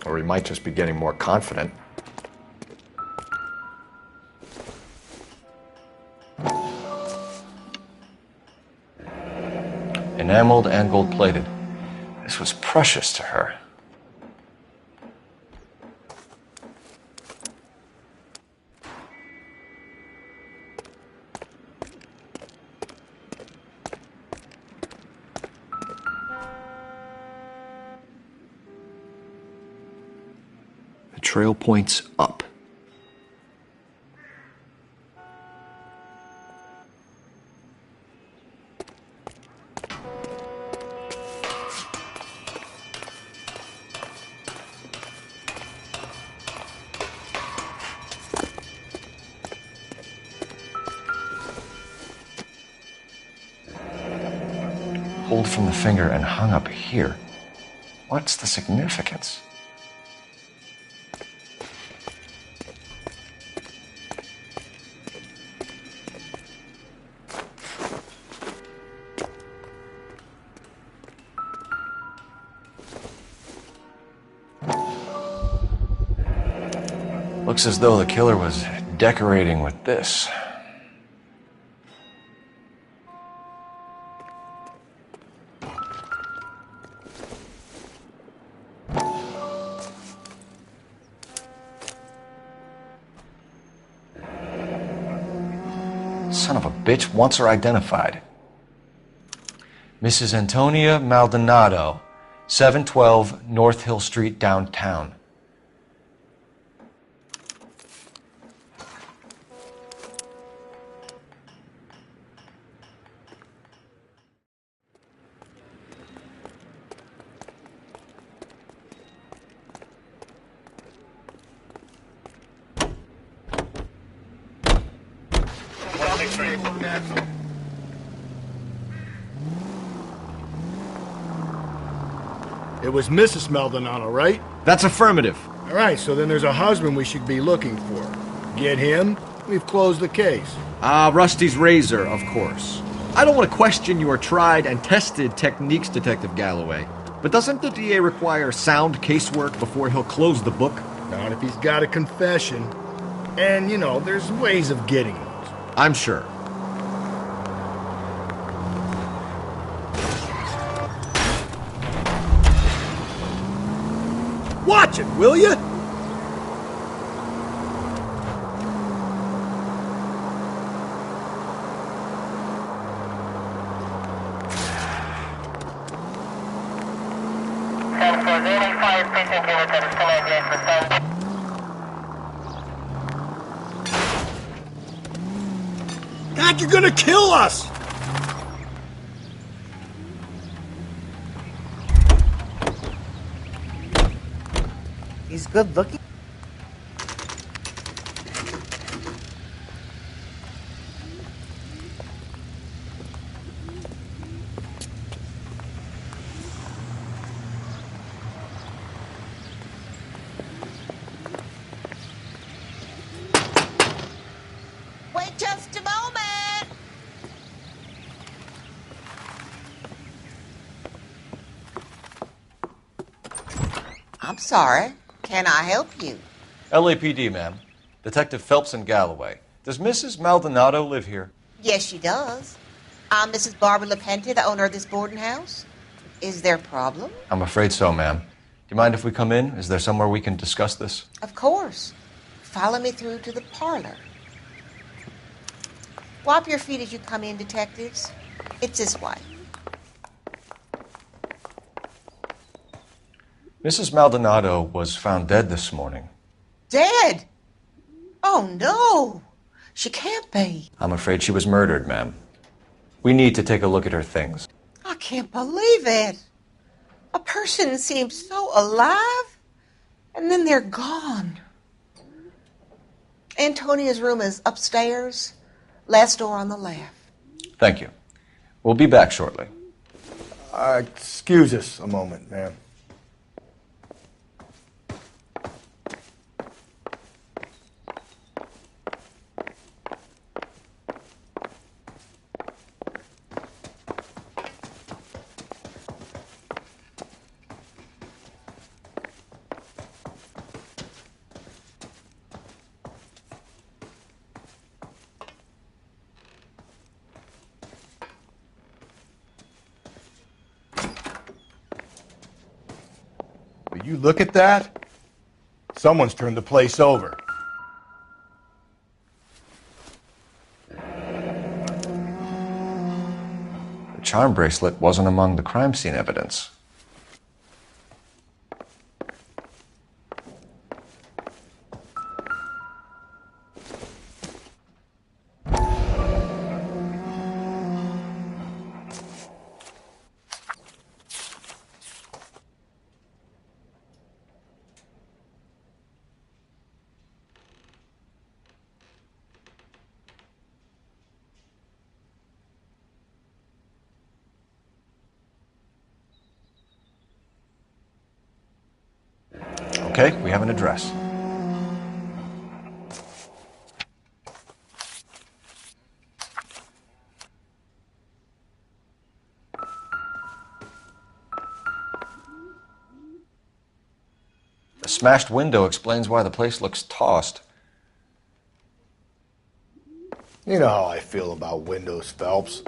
Or he might just be getting more confident. Enameled and gold-plated. This was precious to her. The trail points up. Pulled from the finger and hung up here. What's the significance? Looks as though the killer was decorating with this. Son of a bitch wants her identified. Mrs. Antonia Maldonado, 712 North Hill Street, downtown. It was Mrs. Maldonado, right? That's affirmative. All right, so then there's a husband we should be looking for. Get him, we've closed the case. Rusty's razor, of course. I don't want to question your tried and tested techniques, Detective Galloway. But doesn't the DA require sound casework before he'll close the book? Not if he's got a confession. And, you know, there's ways of getting those. I'm sure. Watch it, will you? God, you're gonna kill us! He's good looking. Wait just a moment. I'm sorry. Can I help you? LAPD, ma'am. Detective Phelps and Galloway. Does Mrs. Maldonado live here? Yes, she does. I'm Mrs. Barbara LaPenta, the owner of this boarding house. Is there a problem? I'm afraid so, ma'am. Do you mind if we come in? Is there somewhere we can discuss this? Of course. Follow me through to the parlor. Wipe your feet as you come in, detectives. It's this way. Mrs. Maldonado was found dead this morning. Dead? Oh, no. She can't be. I'm afraid she was murdered, ma'am. We need to take a look at her things. I can't believe it. A person seems so alive, and then they're gone. Antonia's room is upstairs, last door on the left. Thank you. We'll be back shortly. Excuse us a moment, ma'am. Will you look at that? Someone's turned the place over. The charm bracelet wasn't among the crime scene evidence. Okay, we have an address. The smashed window explains why the place looks tossed. You know how I feel about windows, Phelps.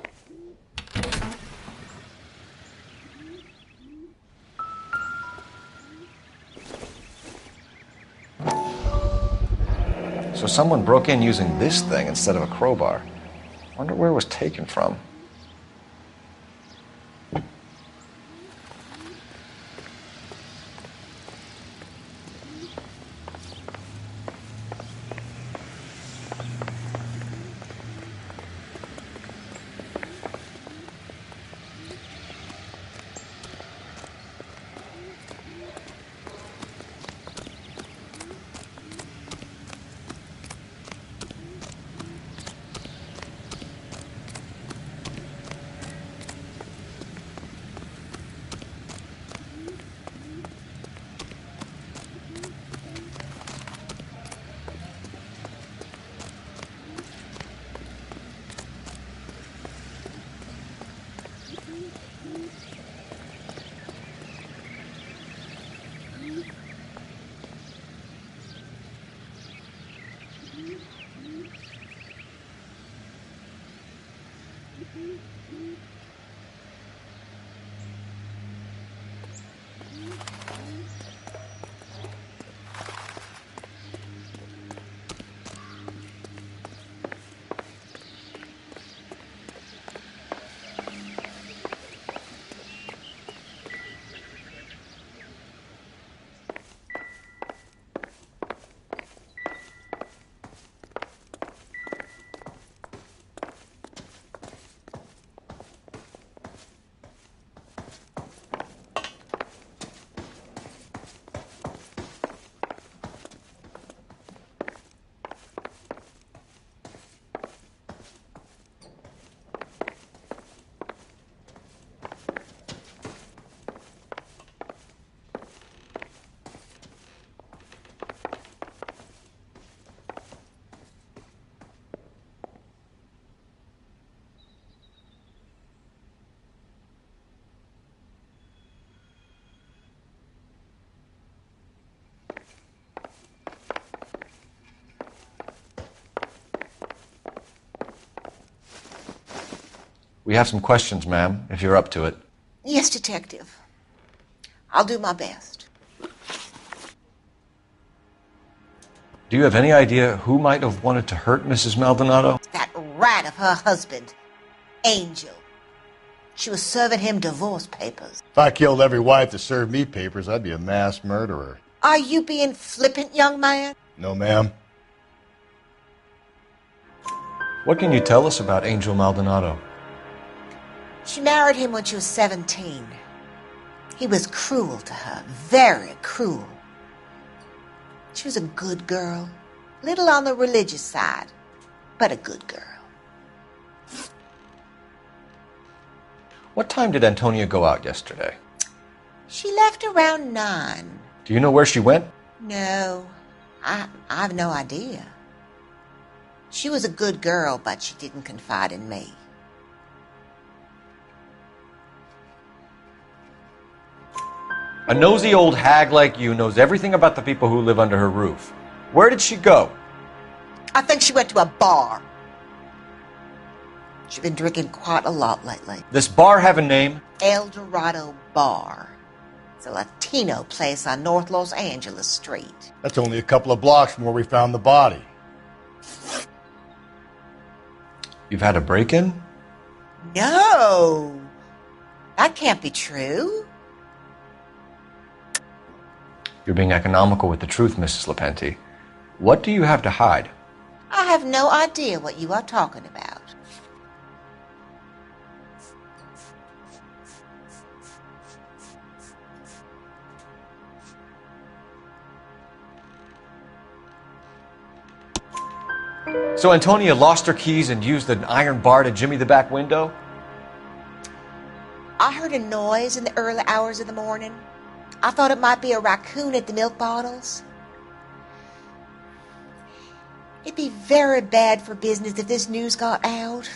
So someone broke in using this thing instead of a crowbar. Wonder where it was taken from. We have some questions, ma'am, if you're up to it. Yes, detective. I'll do my best. Do you have any idea who might have wanted to hurt Mrs. Maldonado? That rat of her husband, Angel. She was serving him divorce papers. If I killed every wife that served me papers, I'd be a mass murderer. Are you being flippant, young man? No, ma'am. What can you tell us about Angel Maldonado? She married him when she was 17. He was cruel to her, very cruel. She was a good girl, little on the religious side, but a good girl. What time did Antonia go out yesterday? She left around 9. Do you know where she went? No, I've no idea. She was a good girl, but she didn't confide in me. A nosy old hag like you knows everything about the people who live under her roof. Where did she go? I think she went to a bar. She's been drinking quite a lot lately. This bar have a name? El Dorado Bar. It's a Latino place on North Los Angeles Street. That's only a couple of blocks from where we found the body. You've had a break-in? No! That can't be true. You're being economical with the truth, Mrs. Lepenti. What do you have to hide? I have no idea what you are talking about. So Antonia lost her keys and used an iron bar to jimmy the back window? I heard a noise in the early hours of the morning. I thought it might be a raccoon at the milk bottles. It'd be very bad for business if this news got out.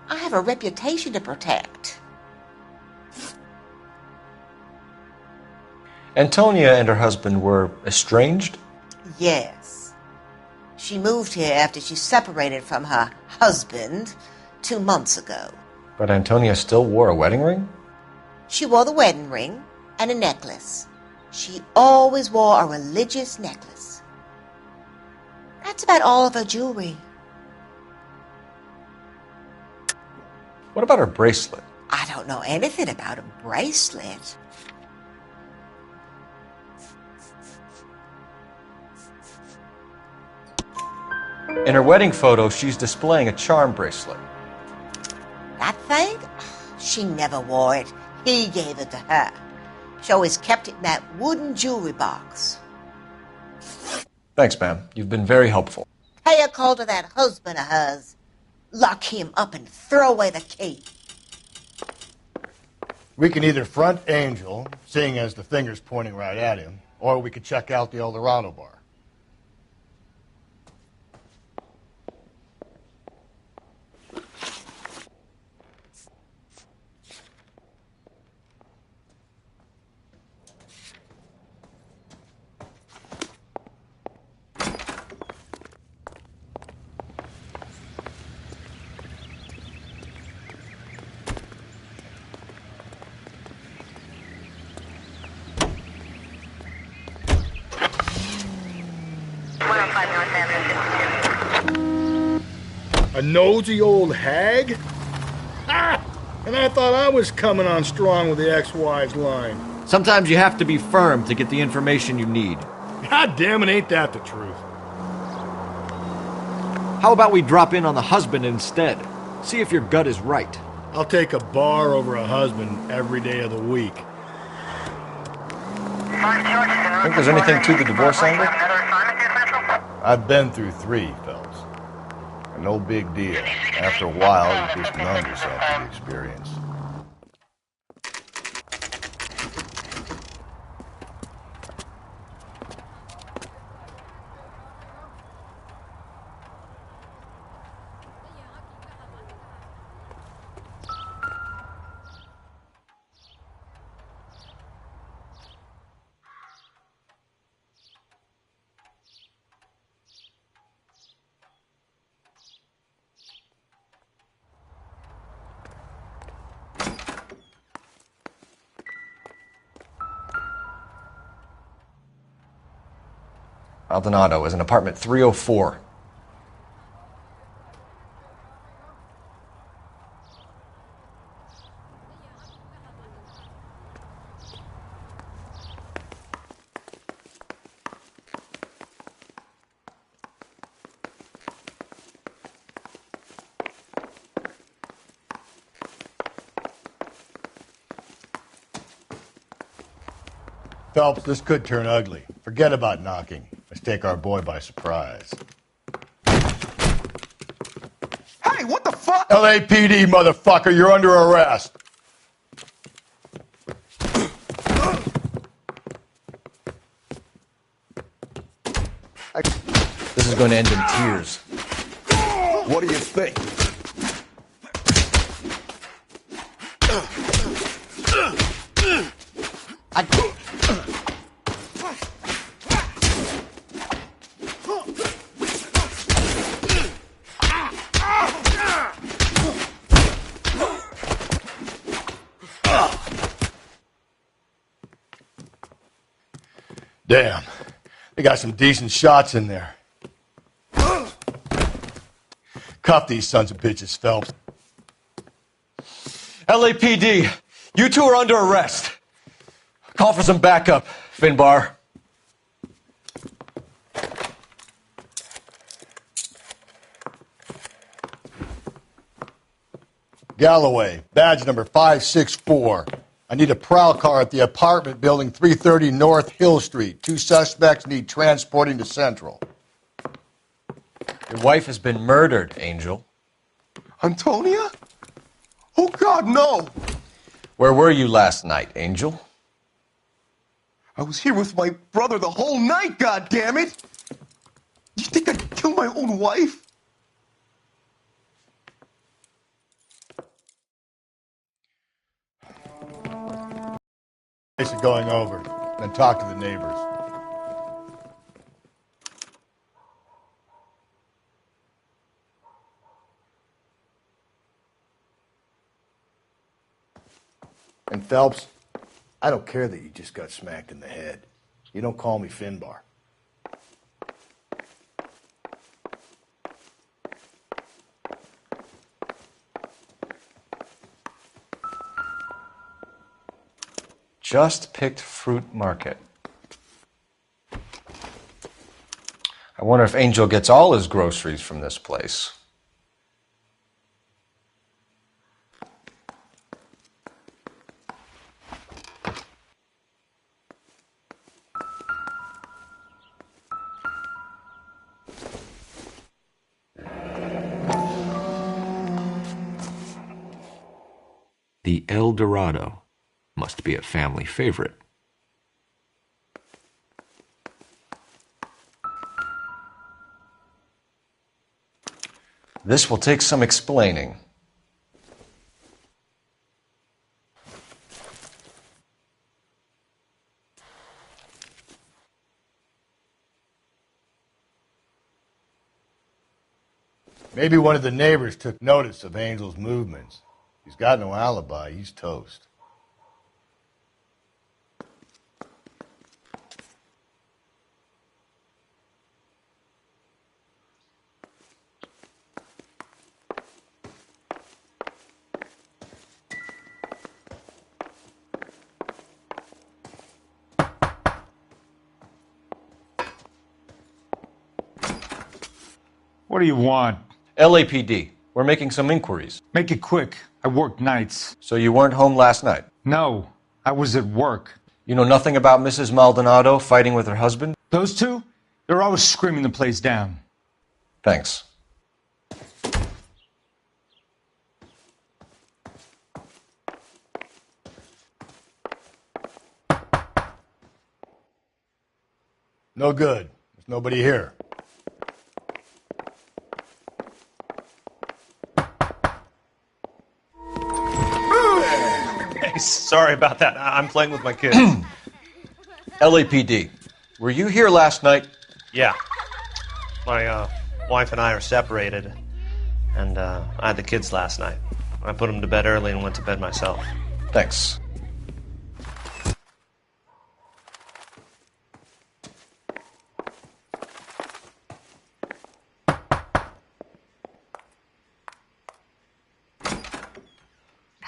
I have a reputation to protect. Antonia and her husband were estranged? Yes. She moved here after she separated from her husband 2 months ago. But Antonia still wore a wedding ring? She wore the wedding ring and a necklace. She always wore a religious necklace. That's about all of her jewelry. What about her bracelet? I don't know anything about a bracelet. In her wedding photo, she's displaying a charm bracelet. That thing? She never wore it. He gave it to her. She always kept it in that wooden jewelry box. Thanks, ma'am. You've been very helpful. Pay a call to that husband of hers. Lock him up and throw away the key. We can either front Angel, seeing as the finger's pointing right at him, or we could check out the El Dorado bar. A nosy old hag? Ah! And I thought I was coming on strong with the ex-wives line. Sometimes you have to be firm to get the information you need. God damn it, ain't that the truth? How about we drop in on the husband instead? See if your gut is right. I'll take a bar over a husband every day of the week. Think there's anything to the divorce angle? I've been through 3, fellas. No big deal. After a while, you just numb yourself to the experience. Maldonado is in apartment 304. Phelps, this could turn ugly. Forget about knocking. Let's take our boy by surprise. Hey, what the fuck? LAPD, motherfucker, you're under arrest. This is going to end in tears. What do you think? Damn, they got some decent shots in there. Cuff these sons of bitches, Phelps. LAPD, you two are under arrest. Call for some backup, Finbar. Galloway, badge number 564. I need a prowl car at the apartment building 330 North Hill Street. 2 suspects need transporting to Central. Your wife has been murdered, Angel. Antonia? Oh, God, no! Where were you last night, Angel? I was here with my brother the whole night, goddammit! You think I'd kill my own wife? Case of going over, then talk to the neighbors. And Phelps, I don't care that you just got smacked in the head. You don't call me Finbar. Just picked fruit market. I wonder if Angel gets all his groceries from this place. The El Dorado must be a family favorite. This will take some explaining. Maybe one of the neighbors took notice of Angel's movements. He's got no alibi. He's toast. What do you want? LAPD. We're making some inquiries. Make it quick. I work nights. So you weren't home last night? No, I was at work. You know nothing about Mrs. Maldonado fighting with her husband? Those two? They're always screaming the place down. Thanks. No good. There's nobody here. Hey, sorry about that. I'm playing with my kids. LAPD. Were you here last night? Yeah. My wife and I are separated, and I had the kids last night. I put them to bed early and went to bed myself. Thanks.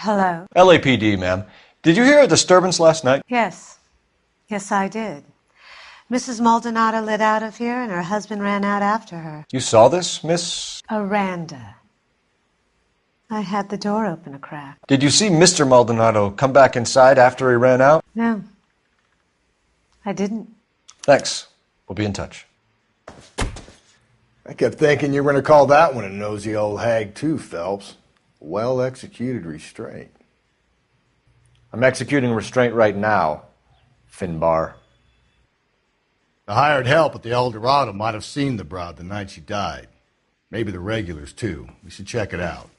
Hello? LAPD, ma'am. Did you hear a disturbance last night? Yes. Yes, I did. Mrs. Maldonado lit out of here, and her husband ran out after her. You saw this, Miss? Aranda. I had the door open a crack. Did you see Mr. Maldonado come back inside after he ran out? No. I didn't. Thanks. We'll be in touch. I kept thinking you were going to call that one a nosy old hag too, Phelps. Well-executed restraint. I'm executing restraint right now, Finbar. The hired help at the El Dorado might have seen the broad the night she died. Maybe the regulars, too. We should check it out.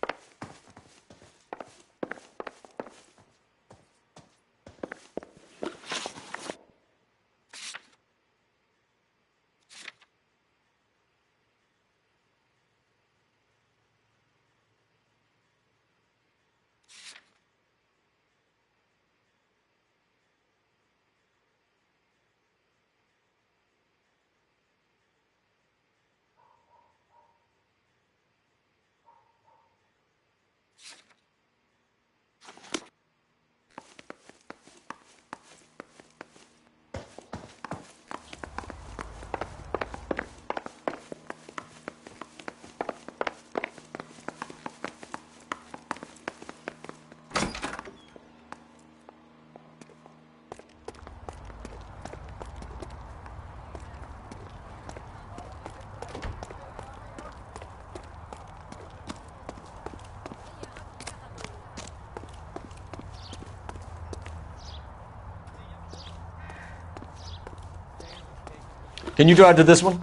Can you drive to this one?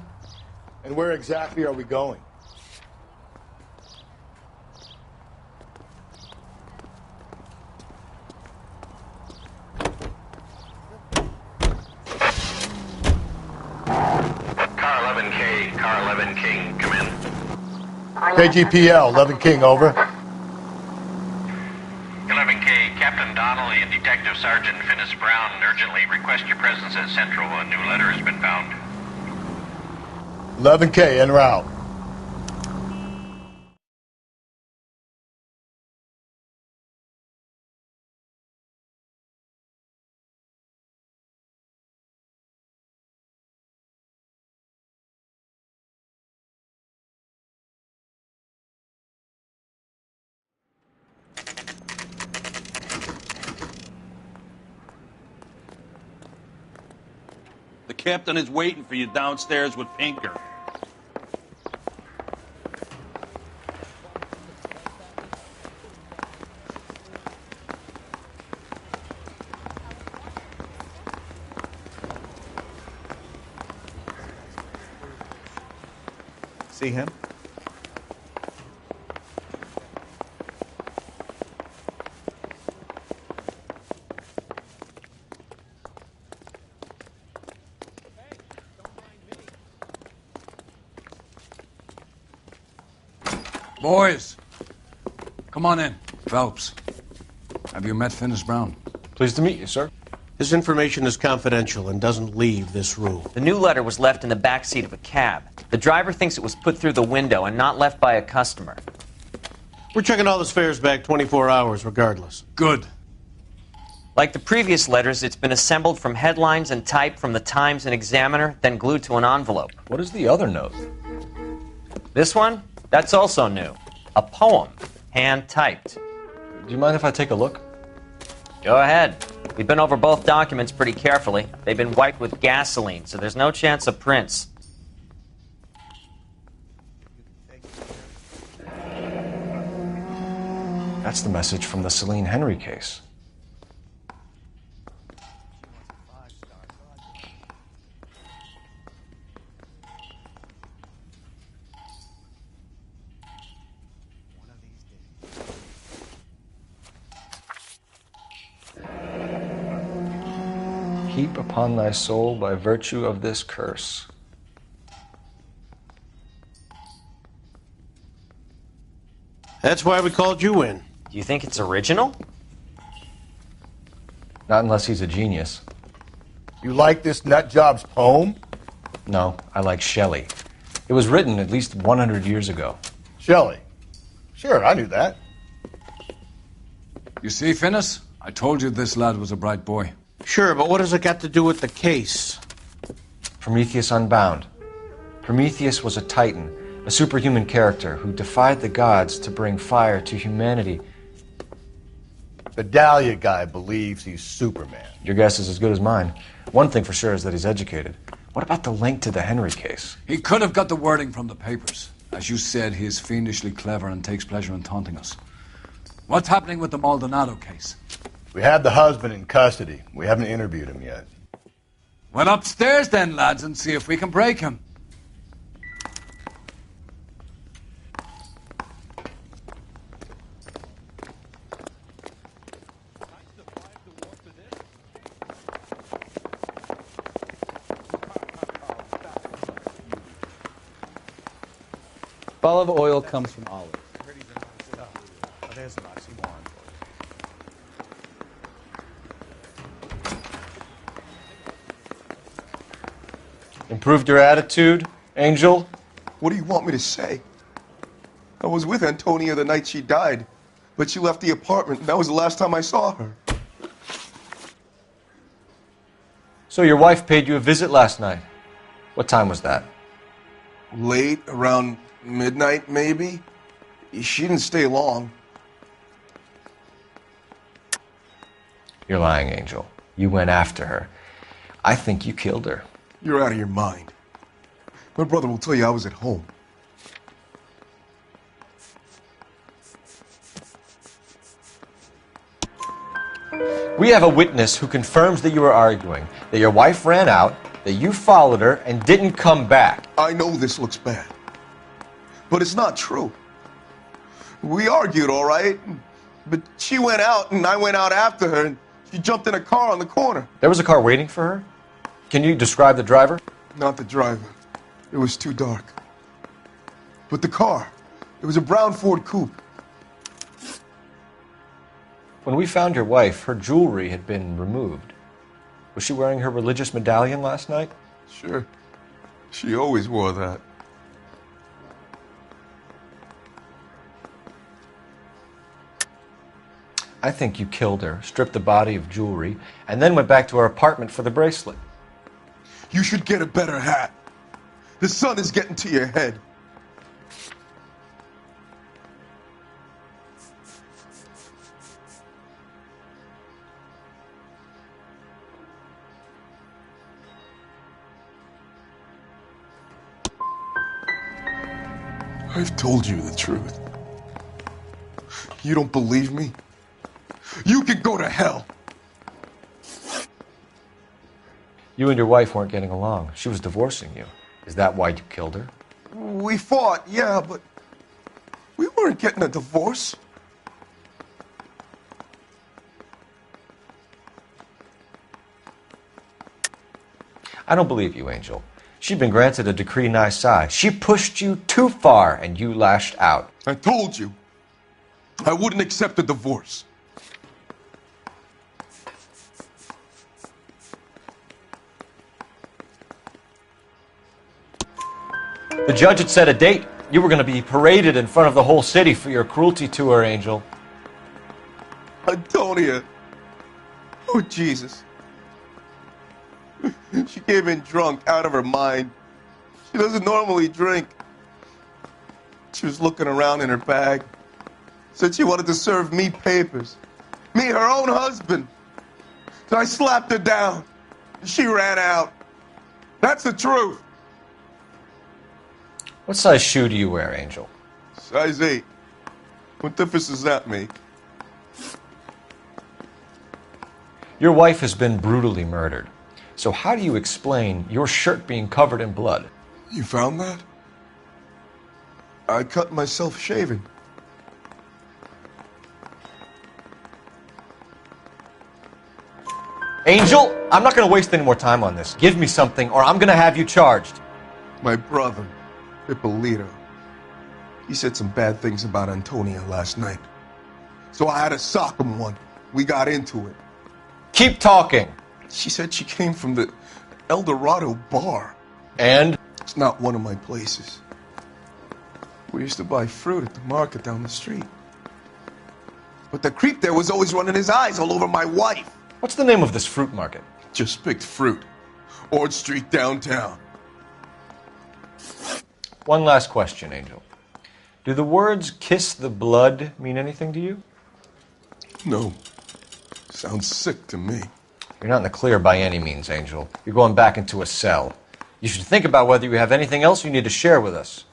And where exactly are we going? Car 11K, Car 11 King, come in. KGPL, 11 King, over. 11K, Captain Donnelly and Detective Sergeant Finis Brown urgently request your presence at Central. A new letter has been found. 11K, en route. The captain is waiting for you downstairs with Pinker. See him? Boys, come on in. Phelps, have you met Finis Brown? Pleased to meet you, sir. This information is confidential and doesn't leave this room. The new letter was left in the back seat of a cab. The driver thinks it was put through the window and not left by a customer. We're checking all his fares back 24 hours regardless. Good. Like the previous letters, it's been assembled from headlines and type from the Times and Examiner, then glued to an envelope. What is the other note? This one? That's also new. A poem, hand-typed. Do you mind if I take a look? Go ahead. We've been over both documents pretty carefully. They've been wiped with gasoline, so there's no chance of prints. That's the message from the Celine Henry case. Heap upon thy soul by virtue of this curse. That's why we called you in. Do you think it's original? Not unless he's a genius. You like this nutjob's poem? No, I like Shelley. It was written at least 100 years ago. Shelley? Sure, I knew that. You see, Finis? I told you this lad was a bright boy. Sure, but what has it got to do with the case? Prometheus Unbound. Prometheus was a titan, a superhuman character who defied the gods to bring fire to humanity. The Dahlia guy believes he's Superman. Your guess is as good as mine. One thing for sure is that he's educated. What about the link to the Henry case? He could have got the wording from the papers. As you said, he is fiendishly clever and takes pleasure in taunting us. What's happening with the Maldonado case? We have the husband in custody. We haven't interviewed him yet. Well, upstairs then, lads, and see if we can break him. Olive oil comes from olives. There's an oxymoron. Improved your attitude, Angel? What do you want me to say? I was with Antonia the night she died, but she left the apartment, and that was the last time I saw her. So your wife paid you a visit last night. What time was that? Late, around midnight, maybe? She didn't stay long. You're lying, Angel. You went after her. I think you killed her. You're out of your mind. My brother will tell you I was at home. We have a witness who confirms that you were arguing, that your wife ran out, that you followed her, and didn't come back. I know this looks bad, but it's not true. We argued, all right, but she went out and I went out after her, and she jumped in a car on the corner. There was a car waiting for her? Can you describe the driver? Not the driver. It was too dark. But the car, it was a brown Ford coupe. When we found your wife, her jewelry had been removed. Was she wearing her religious medallion last night? Sure. She always wore that. I think you killed her, stripped the body of jewelry, and then went back to her apartment for the bracelet. You should get a better hat. The sun is getting to your head. I've told you the truth. You don't believe me? You can go to hell. You and your wife weren't getting along. She was divorcing you. Is that why you killed her? We fought, yeah, but we weren't getting a divorce. I don't believe you, Angel. She'd been granted a decree nisi. She pushed you too far, and you lashed out. I told you. I wouldn't accept a divorce. The judge had set a date. You were going to be paraded in front of the whole city for your cruelty to her, Angel. Antonia. Oh, Jesus. She came in drunk, out of her mind. She doesn't normally drink. She was looking around in her bag. Said she wanted to serve me papers. Me, her own husband. So I slapped her down. She ran out. That's the truth. What size shoe do you wear, Angel? Size 8. What difference does that make? Your wife has been brutally murdered. So how do you explain your shirt being covered in blood? You found that? I cut myself shaving. Angel, I'm not going to waste any more time on this. Give me something or I'm going to have you charged. My brother, Ippolito, he said some bad things about Antonia last night. So I had to sock him one. We got into it. Keep talking. She said she came from the El Dorado bar. And? It's not one of my places. We used to buy fruit at the market down the street. But the creep there was always running his eyes all over my wife. What's the name of this fruit market? Just picked fruit. Ord Street downtown. One last question, Angel. Do the words kiss the blood mean anything to you? No. Sounds sick to me. You're not in the clear by any means, Angel. You're going back into a cell. You should think about whether you have anything else you need to share with us.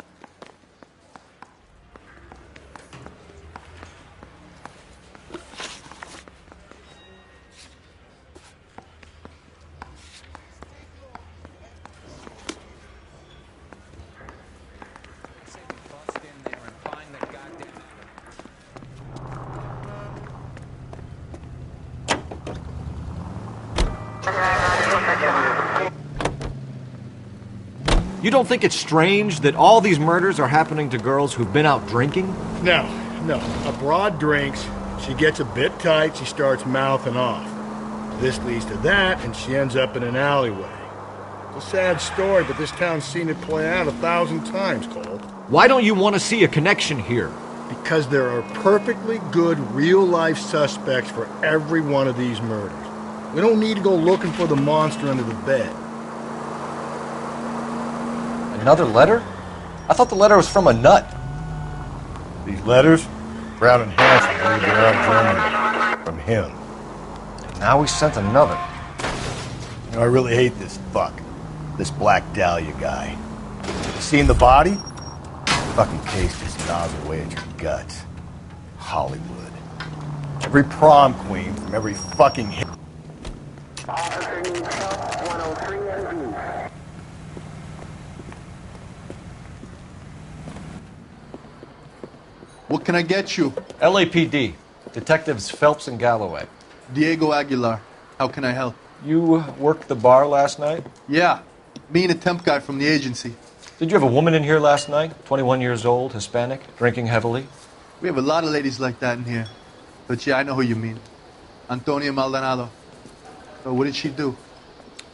You don't think it's strange that all these murders are happening to girls who've been out drinking? No. A broad drinks, she gets a bit tight, she starts mouthing off. This leads to that, and she ends up in an alleyway. It's a sad story, but this town's seen it play out 1,000 times, Cole. Why don't you want to see a connection here? Because there are perfectly good real-life suspects for every one of these murders. We don't need to go looking for the monster under the bed. Another letter? I thought the letter was from a nut. These letters, Brown and Hanson believe they're out Germany. From him. And now we sent another. You know, I really hate this fuck. This Black Dahlia guy. You seen the body? The fucking case just gnaws away at your guts. Hollywood. Every prom queen from every fucking hit. What can I get you? LAPD. Detectives Phelps and Galloway. Diego Aguilar. How can I help? You worked the bar last night? Yeah. Me and a temp guy from the agency. Did you have a woman in here last night? 21 years old, Hispanic, drinking heavily? We have a lot of ladies like that in here. But yeah, I know who you mean. Antonia Maldonado. So what did she do?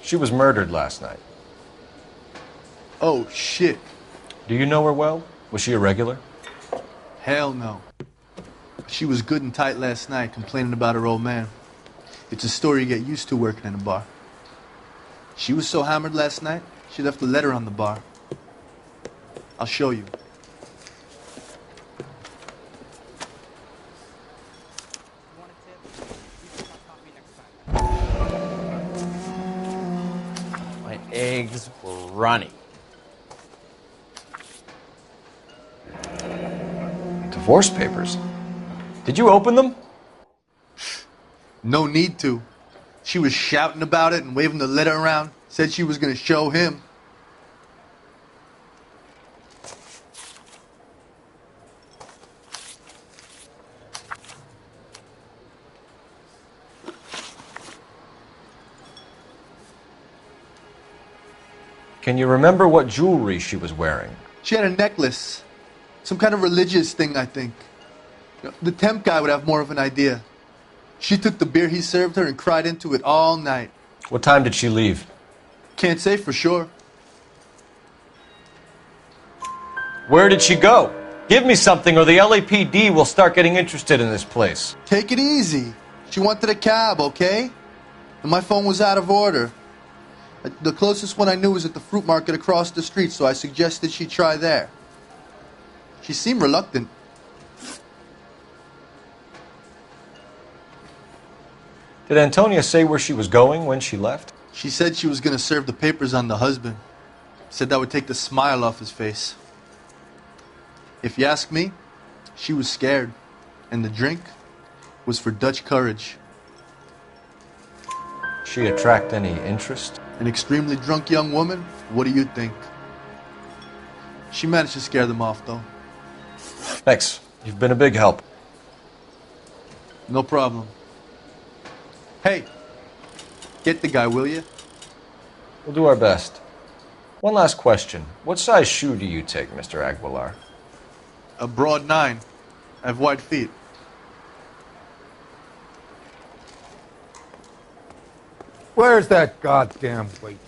She was murdered last night. Oh, shit. Do you know her well? Was she a regular? Hell no. She was good and tight last night, complaining about her old man. It's a story you get used to working in a bar. She was so hammered last night, she left a letter on the bar. I'll show you. My eggs were runny. Divorce papers. Did you open them? No need to. She was shouting about it and waving the letter around. Said she was going to show him. Can you remember what jewelry she was wearing? She had a necklace. Some kind of religious thing, I think. The temp guy would have more of an idea. She took the beer he served her and cried into it all night. What time did she leave? Can't say for sure. Where did she go? Give me something or the LAPD will start getting interested in this place. Take it easy. She wanted a cab, okay? And my phone was out of order. The closest one I knew was at the fruit market across the street, so I suggested she try there. She seemed reluctant. Did Antonia say where she was going when she left? She said she was going to serve the papers on the husband. Said that would take the smile off his face. If you ask me, she was scared. And the drink was for Dutch courage. She attract any interest? An extremely drunk young woman? What do you think? She managed to scare them off, though. Thanks. You've been a big help. No problem. Hey, get the guy, will you? We'll do our best. One last question. What size shoe do you take, Mr. Aguilar? A broad 9. I have wide feet. Where's that goddamn waitress?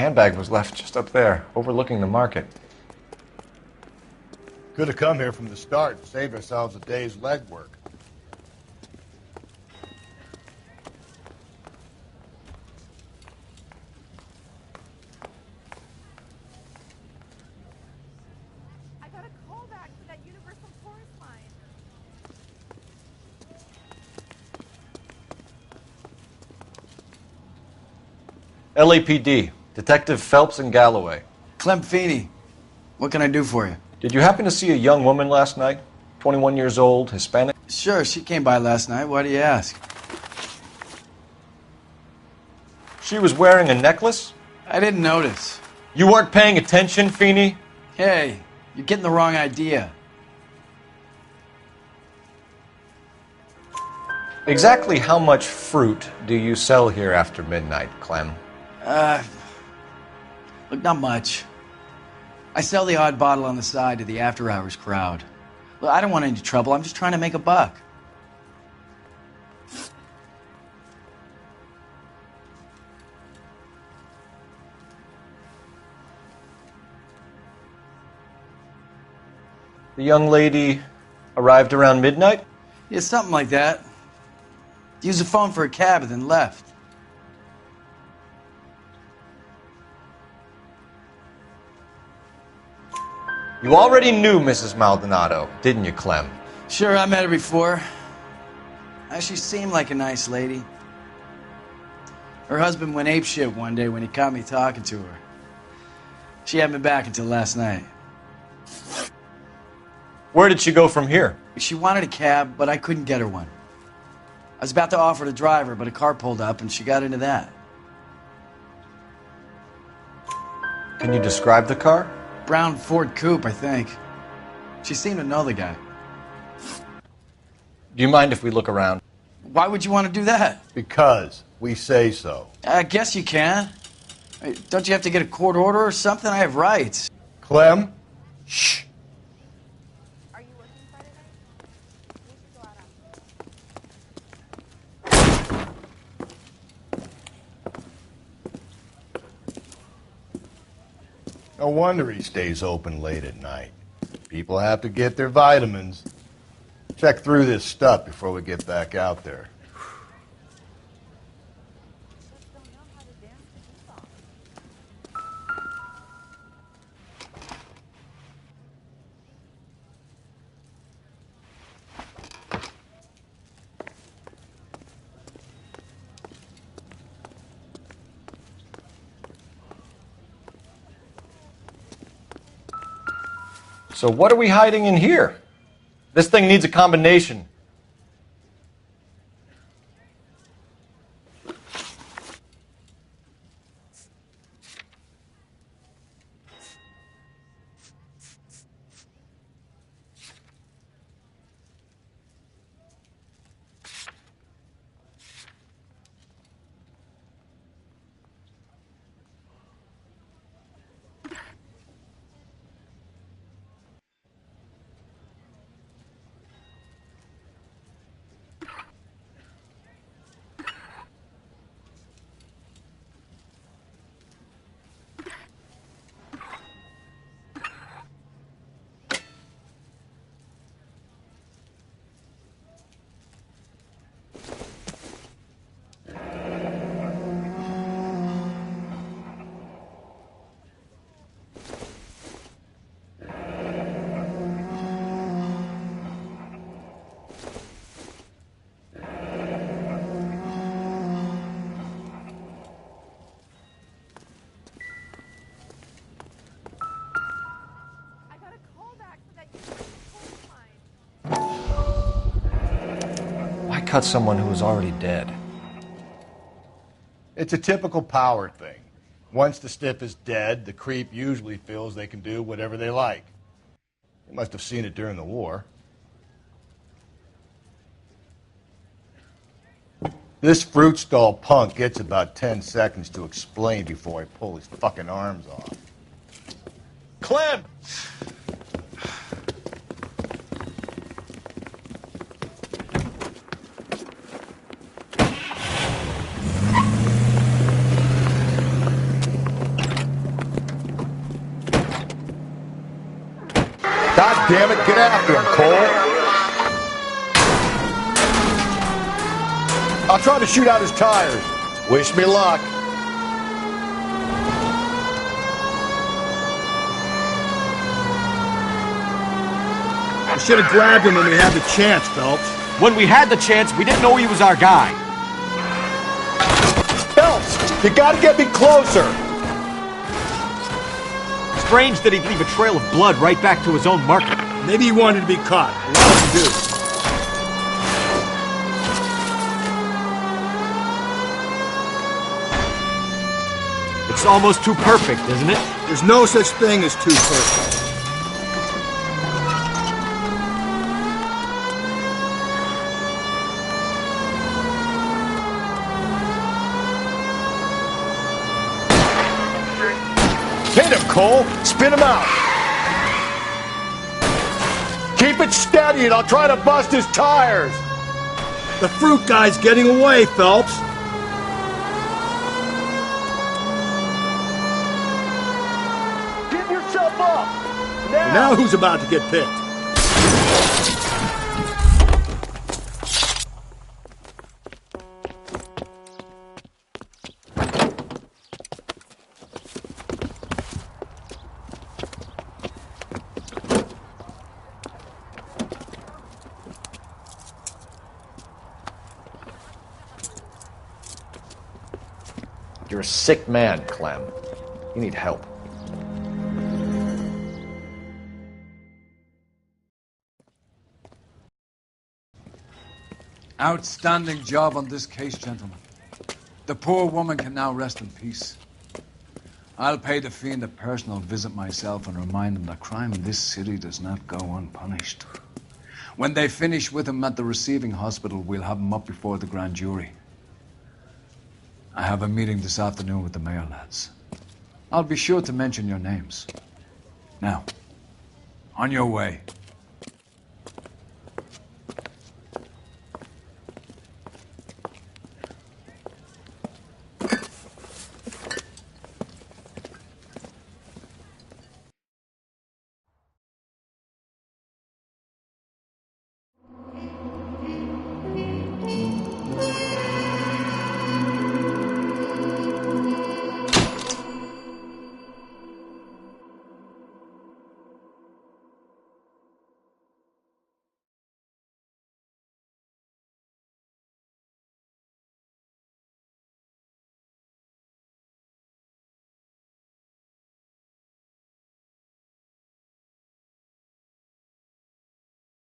handbag was left just up there, overlooking the market. Could have come here from the start and saved ourselves a day's legwork. I got a call back for that Universal Chorus line. LAPD, Detective Phelps and Galloway. Clem Feeney, what can I do for you? Did you happen to see a young woman last night? 21 years old, Hispanic? Sure, she came by last night. Why do you ask? She was wearing a necklace? I didn't notice. You weren't paying attention, Feeney? Hey, you're getting the wrong idea. Exactly how much fruit do you sell here after midnight, Clem? Look, not much. I sell the odd bottle on the side to the after-hours crowd. Look, I don't want any trouble. I'm just trying to make a buck. The young lady arrived around midnight? Yeah, something like that. Used the phone for a cab and then left. You already knew Mrs. Maldonado, didn't you, Clem? Sure, I met her before. She seemed like a nice lady. Her husband went apeshit one day when he caught me talking to her. She hadn't been back until last night. Where did she go from here? She wanted a cab, but I couldn't get her one. I was about to offer to drive her, but a car pulled up and she got into that. Can you describe the car? Brown Ford Coupe, I think. She seemed to know the guy. Do you mind if we look around? Why would you want to do that? Because we say so. I guess you can. Hey, don't you have to get a court order or something? I have rights. Clem? Shh. No wonder he stays open late at night. People have to get their vitamins. Check through this stuff before we get back out there. So what are we hiding in here? This thing needs a combination. Cut someone who was already dead. It's a typical power thing. Once the stiff is dead, the creep usually feels they can do whatever they like. They must have seen it during the war. This fruit stall punk gets about 10 seconds to explain before I pull his fucking arms off. Clem! damn it, get after him, Cole. I'll try to shoot out his tires. Wish me luck. We should have grabbed him when we had the chance, Phelps. When we had the chance, we didn't know he was our guy. Phelps, you gotta get me closer. Strange that he'd leave a trail of blood right back to his own market. Maybe he wanted to be caught. What else to do? It's almost too perfect, isn't it? There's no such thing as too perfect. Hit him, Cole. Spin him out. Keep it steady and I'll try to bust his tires. The fruit guy's getting away, Phelps. Give yourself up. Now who's about to get picked? You're a sick man, Clem. You need help. Outstanding job on this case, gentlemen. The poor woman can now rest in peace. I'll pay the fiend a personal visit myself and remind him that crime in this city does not go unpunished. When they finish with him at the receiving hospital, we'll have him up before the grand jury. I have a meeting this afternoon with the mayor lads. I'll be sure to mention your names. Now, on your way.